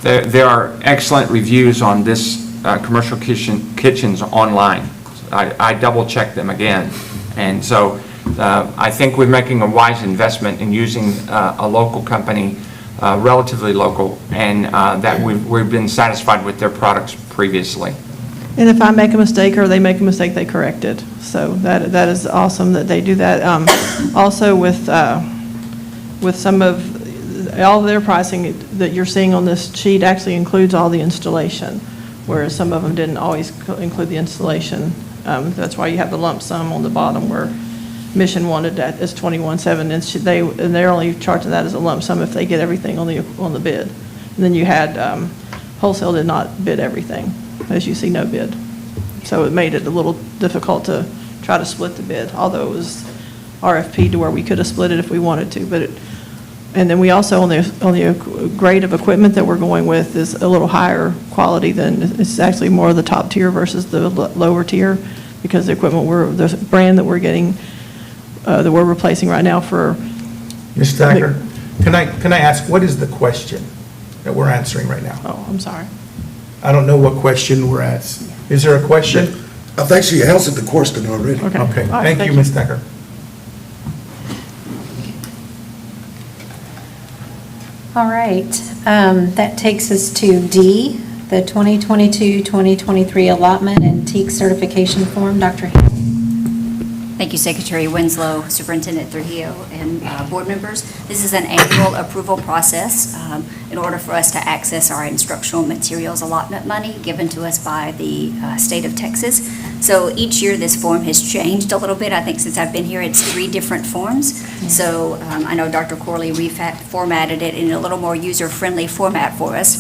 There are excellent reviews on this commercial kitchens online. I double-checked them again. And so I think we're making a wise investment in using a local company, relatively local, and that we've been satisfied with their products previously. And if I make a mistake or they make a mistake, they correct it. So that is awesome that they do that. Also with some of, all of their pricing that you're seeing on this sheet actually includes all the installation, whereas some of them didn't always include the installation. That's why you have the lump sum on the bottom where Mission wanted that as 21.7, and they're only charging that as a lump sum if they get everything on the bid. And then you had wholesale did not bid everything, as you see, no bid. So it made it a little difficult to try to split the bid, although it was RFP to where we could have split it if we wanted to. And then we also, on the grade of equipment that we're going with is a little higher quality than, it's actually more of the top tier versus the lower tier, because the equipment the brand that we're getting, that we're replacing right now for. Ms. Thacker, can I ask, what is the question that we're answering right now? Oh, I'm sorry. I don't know what question we're asking. Is there a question? I think she answered the question already. Okay. Okay, All right, thank you, Ms. Thacker. All right, that takes us to D, the 2022-2023 allotment and TEAC certification form. Dr. Hill. Thank you, Secretary Winslow, Superintendent Trujillo, and board members. This is an annual approval process in order for us to access our instructional materials allotment money given to us by the state of Texas. So each year this form has changed a little bit. I think since I've been here, it's 3 different forms. So I know Dr. Corley reformatted it in a little more user-friendly format for us.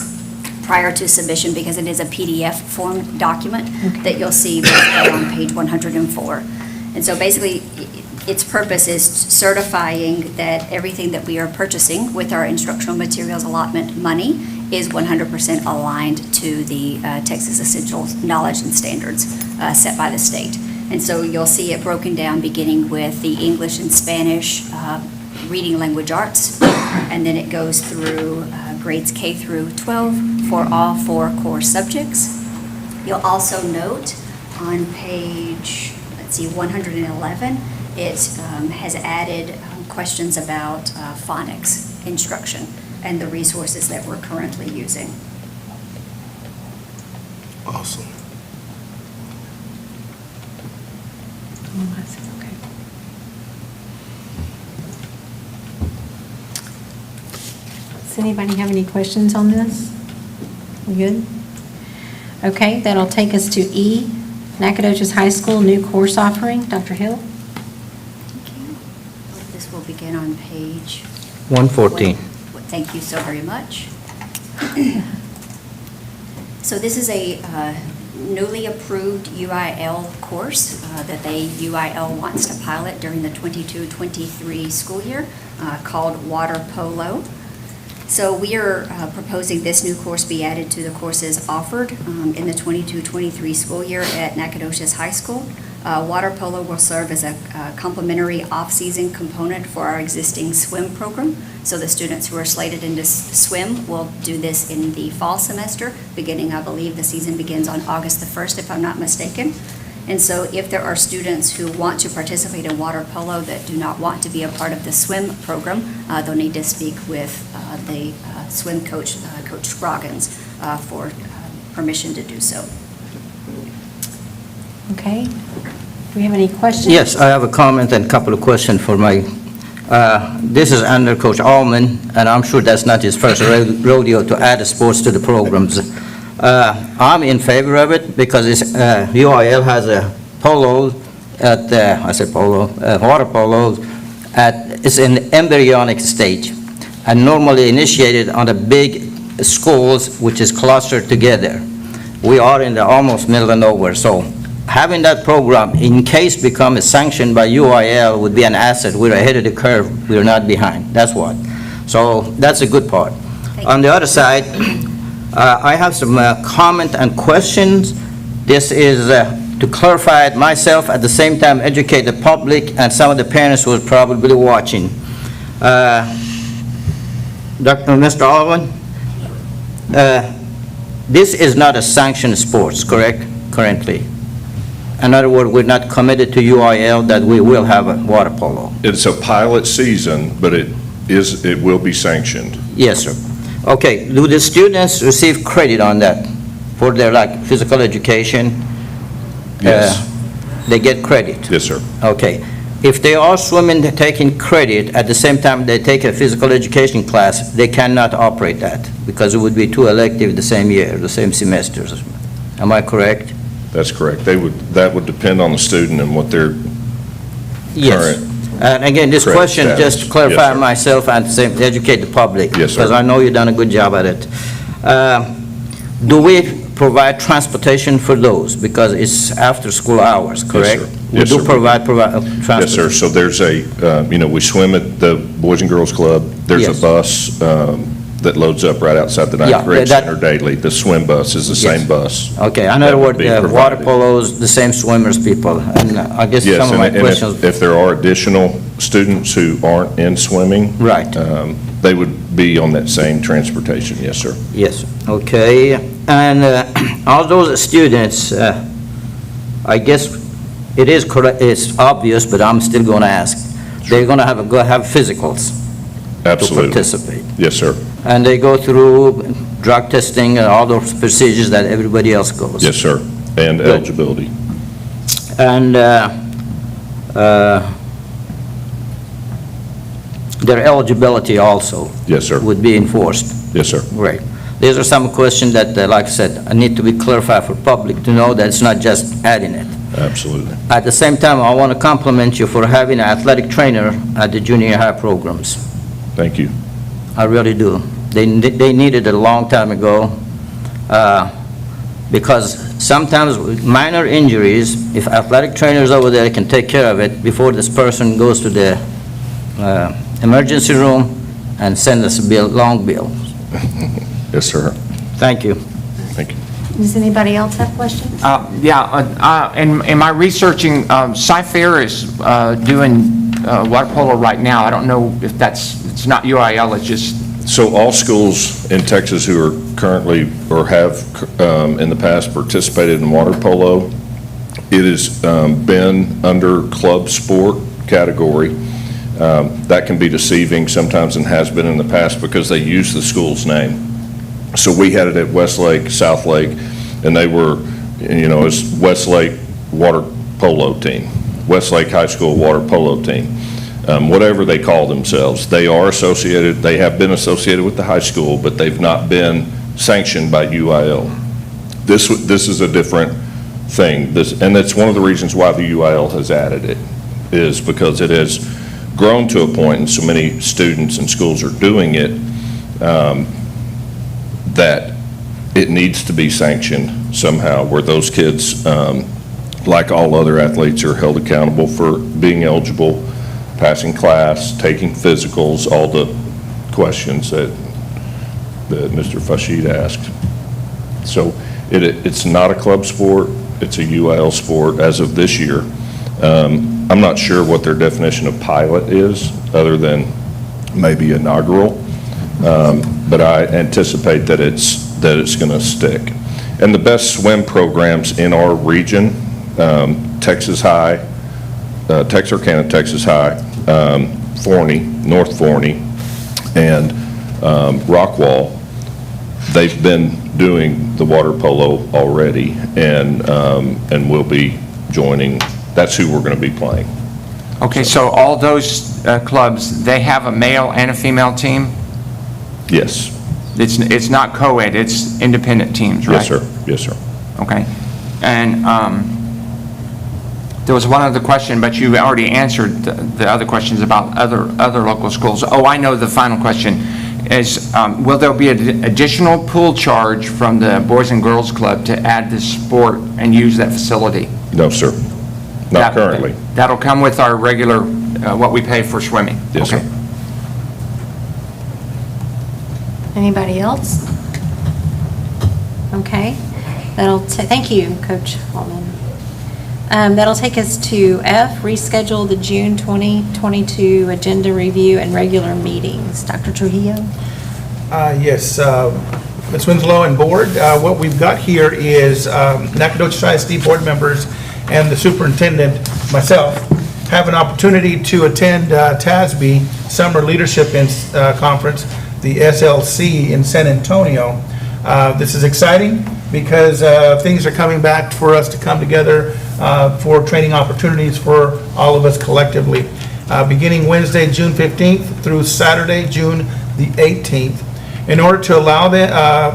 prior to submission because it is a PDF form document that you'll see on page 104. And so basically, its purpose is certifying that everything that we are purchasing with our instructional materials allotment money is 100% aligned to the Texas Essential Knowledge and Standards set by the state. And so you'll see it broken down beginning with the English and Spanish, reading language arts, and then it goes through grades K through 12 for all 4 core subjects. You'll also note on page, 111, it has added questions about phonics instruction and the resources that we're currently using. Awesome. Does anybody have any questions on this? We good? Okay, that'll take us to E, Nacogdoches High School new course offering. Dr. Hill? This will begin on page 114. Thank you so very much. So this is a newly approved UIL course that UIL wants to pilot during the 22-23 school year called Water Polo. So we are proposing this new course be added to the courses offered in the 22-23 school year at Nacogdoches High School. Water polo will serve as a complementary off-season component for our existing swim program. So the students who are slated into swim will do this in the fall semester, beginning, I believe, the season begins on August the 1st, if I'm not mistaken. And so if there are students who want to participate in water polo that do not want to be a part of the swim program, they'll need to speak with the swim coach, Coach Scroggins, for permission to do so. Okay. Do we have any questions? Yes, I have a comment and a couple of questions for my, this is under Coach Allman, and I'm sure that's not his first rodeo to add sports to the programs. I'm in favor of it because UIL has a polo at, I said polo, water polo, it's in embryonic stage and normally initiated on the big schools which is clustered together. We are in the almost middle of nowhere, so having that program in case become sanctioned by UIL would be an asset. We're ahead of the curve, we're not behind, that's what. So that's a good part. On the other side, I have some comment and questions. This is to clarify it myself, at the same time educate the public and some of the parents who are probably watching. Mr. Alwyn, this is not a sanctioned sports, correct, currently? In other words, we're not committed to UIL that we will have a water polo. It's a pilot season, but it will be sanctioned. Yes, sir. Okay, do the students receive credit on that for their physical education? Yes. They get credit? Yes, sir. Okay. If they are swimming, they're taking credit, at the same time they take a physical education class, they cannot operate that because it would be 2 electives the same year, the same semesters. Am I correct? That's correct. That would depend on the student and what their Yes. current. And again, this Credit question, status. just to clarify Yes, sir. myself and to educate the public. Yes, sir. Because I know you've done a good job at it. Do we provide transportation for those? Because it's after-school hours, correct? sir. Yes, We sir. do provide transportation? Yes, sir. So there's we swim at the Boys and Girls Club. There's Yes. a bus that loads up right outside the Yeah, ninth grade that- center daily. The swim bus is the Yes. same bus. Okay, in That other would words, be water provided. polos, the same swimmers, people. And I guess Yes, some of my and questions... if there are additional students who aren't in swimming. Right. They would be on that same transportation, yes, sir. Yes, okay. And all those students, I guess it is correct, it's obvious, but I'm still going to ask. They're going to have physicals to Absolutely. participate. Yes, sir. And they go through drug testing and all those procedures that everybody else goes. Yes, sir. And Good. eligibility. And their eligibility also Yes, sir. would be enforced. Yes, sir. Right. These are some questions that, like I said, need to be clarified for public to know that it's not just adding it. Absolutely. At the same time, I want to compliment you for having an athletic trainer at the junior high programs. Thank you. I really do. They needed it a long time ago, because sometimes with minor injuries, if athletic trainers over there can take care of it before this person goes to the emergency room and send us a bill, long bill. Yes, sir. Thank you. Thank you. Does anybody else have questions? In my researching, Cy-Fair is doing water polo right now. I don't know if it's not UIL, it's just, So all schools in Texas who are currently, or have in the past participated in water polo, it has been under club sport category. That can be deceiving sometimes and has been in the past because they use the school's name. So we had it at Westlake, Southlake, and they were, as Westlake Water Polo Team, Westlake High School Water Polo Team. Whatever they call themselves. They are associated, they have been associated with the high school, but they've not been sanctioned by UIL. This is a different thing, and that's one of the reasons why the UIL has added it, is because it has grown to a point, and so many students and schools are doing it, that it needs to be sanctioned somehow, where those kids, like all other athletes, are held accountable for being eligible, passing class, taking physicals, all the questions that Mr. Fashid asked. So it's not a club sport, it's a UIL sport as of this year. I'm not sure what their definition of pilot is, other than maybe inaugural, but I anticipate that it's going to stick. And the best swim programs in our region, Texas High, Texarkana, Texas High, Forney, North Forney, and Rockwall, they've been doing the water polo already, and will be joining. That's who we're going to be playing. okay, so all those clubs, they have a male and a female team? Yes. It's not co-ed, it's independent teams, right? Yes, sir. Yes, sir. Okay. And there was one other question, but you already answered the other questions about other local schools. Oh, I know the final question is, will there be an additional pool charge from the Boys and Girls Club to add this sport and use that facility? No, sir. Not currently. That'll come with our regular, what we pay for swimming? Yes, sir. Okay. Anybody else? Okay. Thank you, Coach Altman. That'll take us to F, reschedule the June 2022 agenda review and regular meetings. Dr. Trujillo? Yes, Ms. Winslow and Board, what we've got here is Nacogdoches ISD board members and the superintendent, myself, have an opportunity to attend TASB Summer Leadership Conference, the SLC in San Antonio. This is exciting because things are coming back for us to come together for training opportunities for all of us collectively. Beginning Wednesday, June 15th through Saturday, June the 18th. In order to allow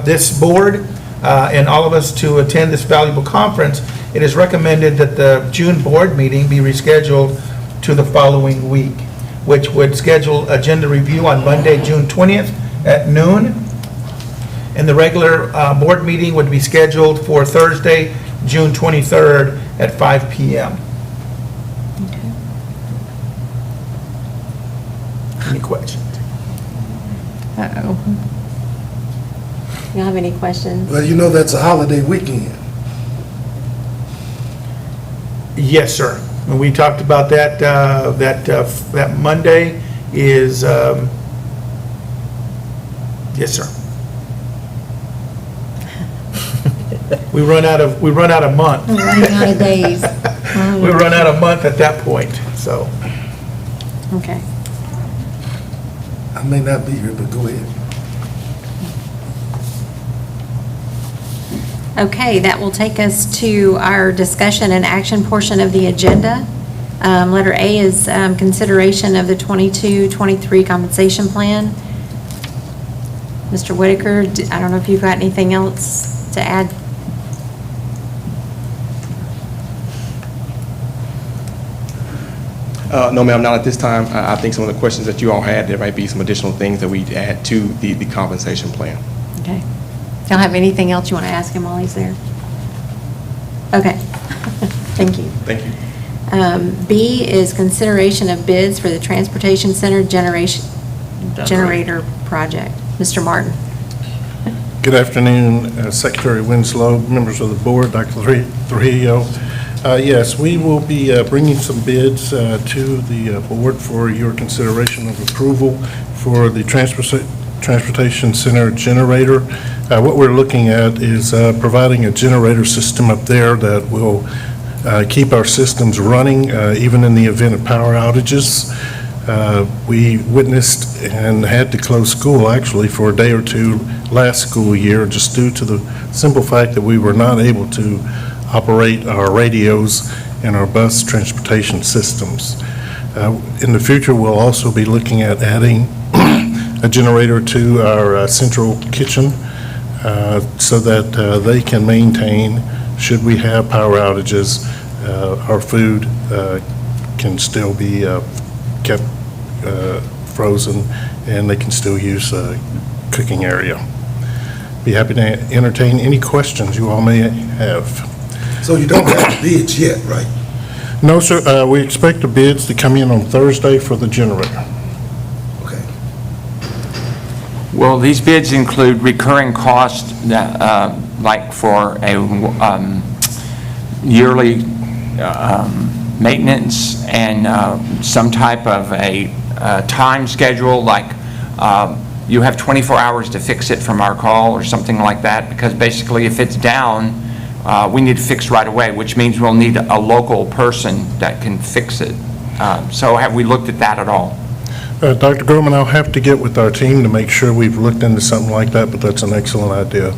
this board and all of us to attend this valuable conference, it is recommended that the June board meeting be rescheduled to the following week, which would schedule agenda review on Monday, June 20th at noon. And the regular board meeting would be scheduled for Thursday, June 23rd at 5 p.m. Any questions? Uh-oh. You have any questions? Well, that's a holiday weekend. Yes, sir. And we talked about that, that Monday is, yes, sir. We run out of month. We're running out of days. We run out of month at that point, so. Okay. I may not be here, but go ahead. Okay, that will take us to our discussion and action portion of the agenda. Letter A is consideration of the 22-23 compensation plan. Mr. Whitaker, I don't know if you've got anything else to add. No, ma'am, not at this time. I think some of the questions that you all had, there might be some additional things that we add to the compensation plan. Okay. Y'all have anything else you want to ask him while he's there? Okay. Thank you. Thank you. B is consideration of bids for the Transportation Center generator project. Mr. Martin. Good afternoon, Secretary Winslow, members of the board, Dr. Trujillo. Yes, we will be bringing some bids to the board for your consideration of approval for the Transportation Center generator. What we're looking at is providing a generator system up there that will keep our systems running even in the event of power outages. We witnessed and had to close school actually for a day or two last school year just due to the simple fact that we were not able to operate our radios and our bus transportation systems. In the future, we'll also be looking at adding a generator to our central kitchen so that they can maintain, should we have power outages, our food can still be kept frozen and they can still use a cooking area. Be happy to entertain any questions you all may have. So you don't have the bids yet, right? No, sir. We expect the bids to come in on Thursday for the generator. Okay. Will these bids include recurring costs that, like for a yearly maintenance and some type of a time schedule, like you have 24 hours to fix it from our call or something like that? Because basically if it's down, we need to fix right away, which means we'll need a local person that can fix it. So have we looked at that at all? Dr. Gorman, I'll have to get with our team to make sure we've looked into something like that, but that's an excellent idea.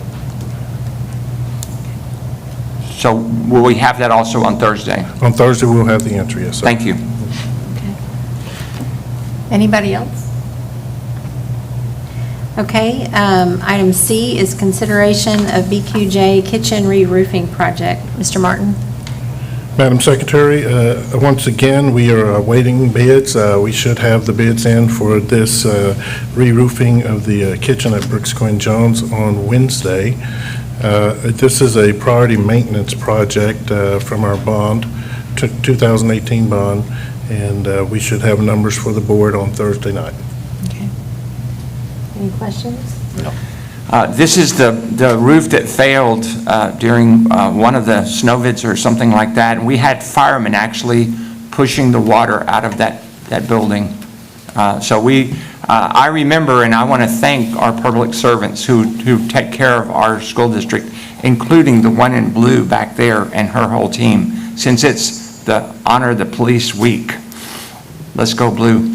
So will we have that also on Thursday? On Thursday, we'll have the answer, yes, sir. Thank you. Anybody else? Okay, item C is consideration of BQJ kitchen re-roofing project. Mr. Martin? Madam Secretary, once again, we are awaiting bids. We should have the bids in for this re-roofing of the kitchen at Brooks Quinn Jones on Wednesday. This is a priority maintenance project from our bond, 2018 bond, and we should have numbers for the board on Thursday night. Okay. Any questions? No. This is the roof that failed during one of the snowvids or something like that, and we had firemen actually pushing the water out of that building. So I remember, and I want to thank our public servants who take care of our school district, including the one in blue back there and her whole team, since it's the Honor the Police Week. Let's go blue.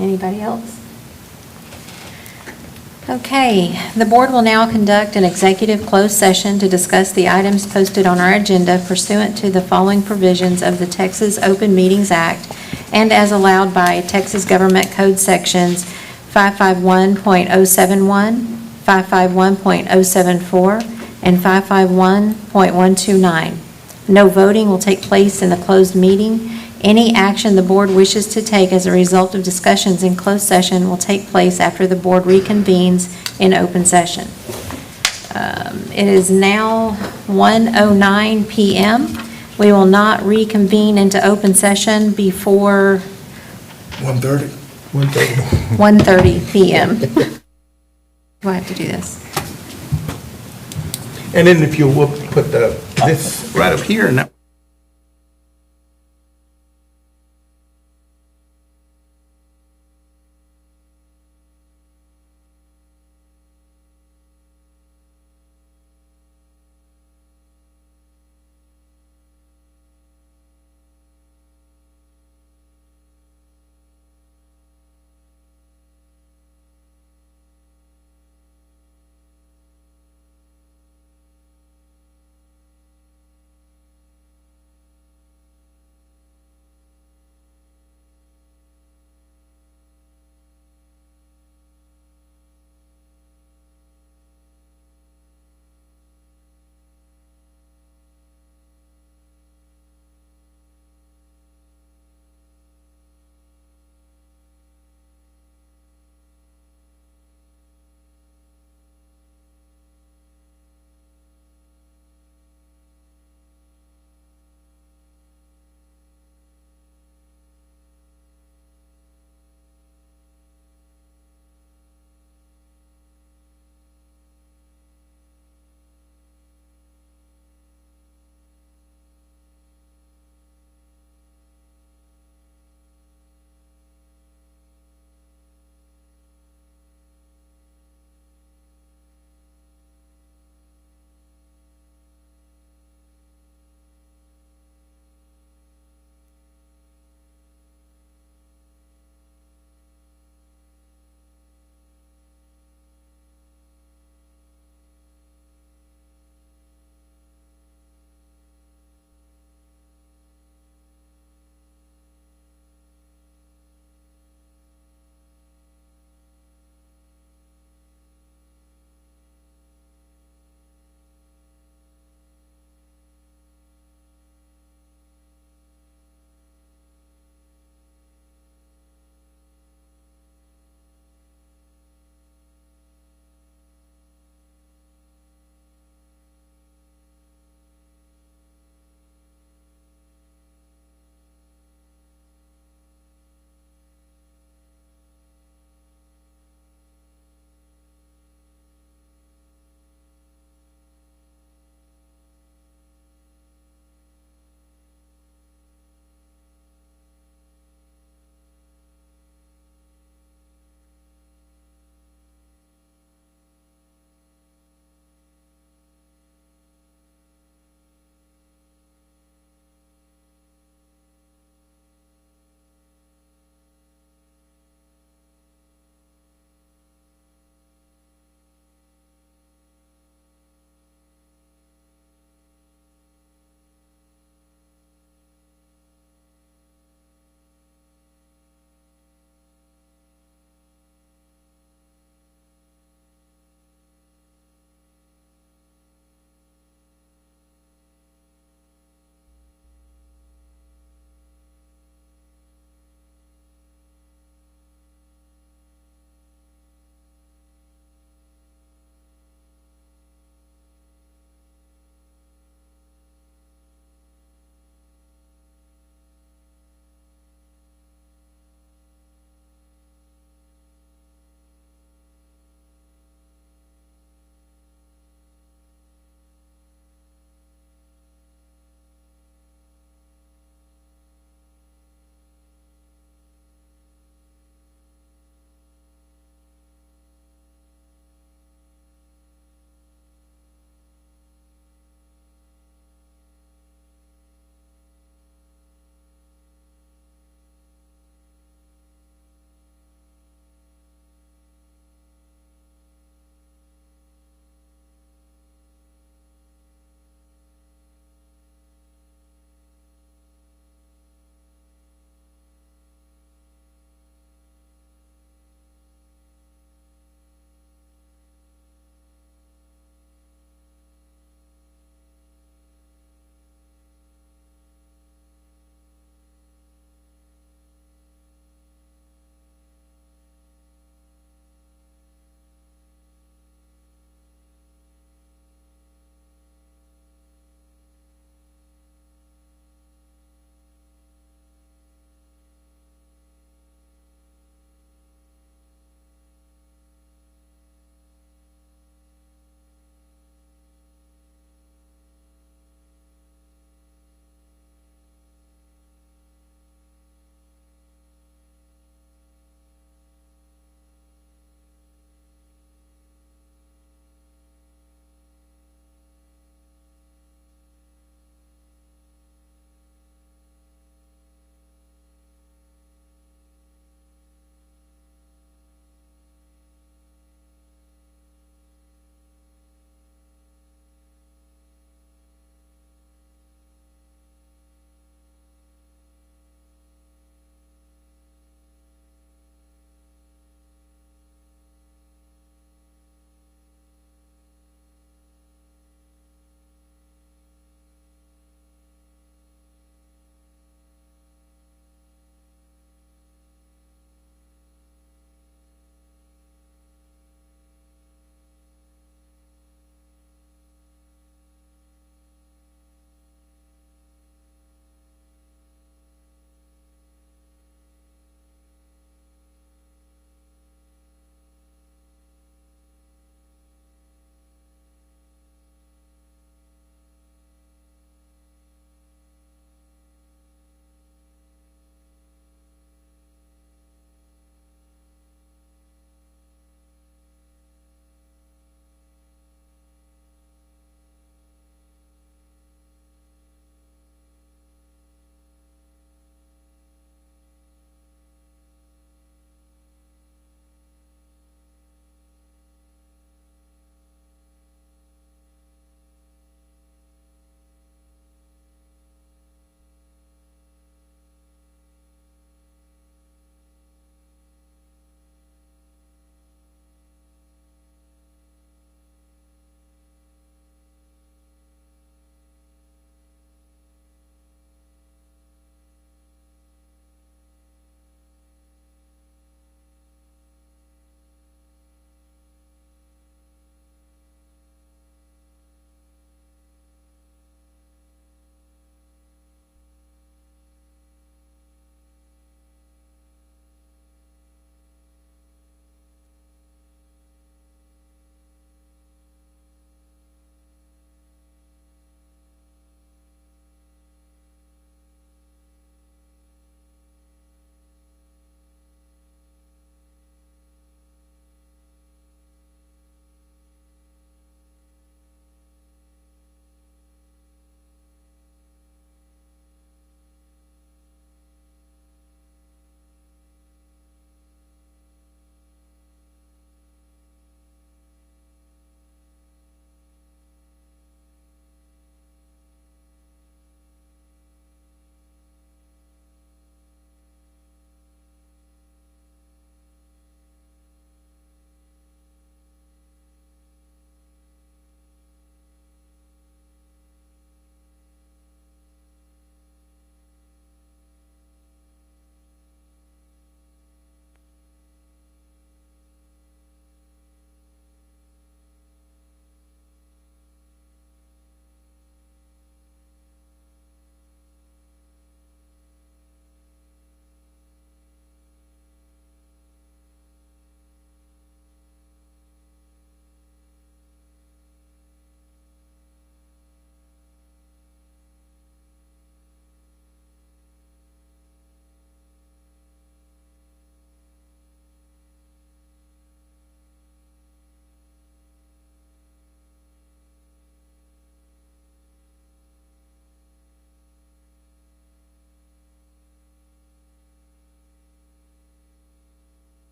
Anybody else? Okay, the board will now conduct an executive closed session to discuss the items posted on our agenda pursuant to the following provisions of the Texas Open Meetings Act and as allowed by Texas Government Code Sections 551.071, 551.074, and 551.129. No voting will take place in the closed meeting. Any action the board wishes to take as a result of discussions in closed session will take place after the board reconvenes in open session. It is now 1:09 p.m. We will not reconvene into open session before 1:30? 1:30 p.m. Do I have to do this? And then if you will put this right up here and that.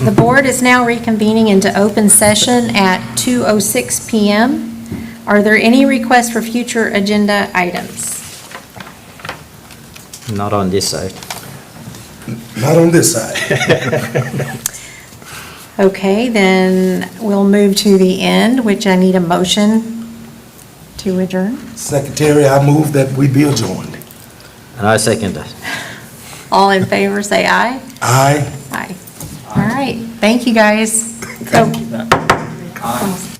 The board is now reconvening into open session at 2:06 PM. Are there any requests for future agenda items? Not on this side. Not on this side. Okay, then we'll move to the end, which I need a motion to adjourn. Secretary, I move that we be adjourned. And I second that. All in favor, say aye. Aye. Aye. All right, thank you, guys. Oh.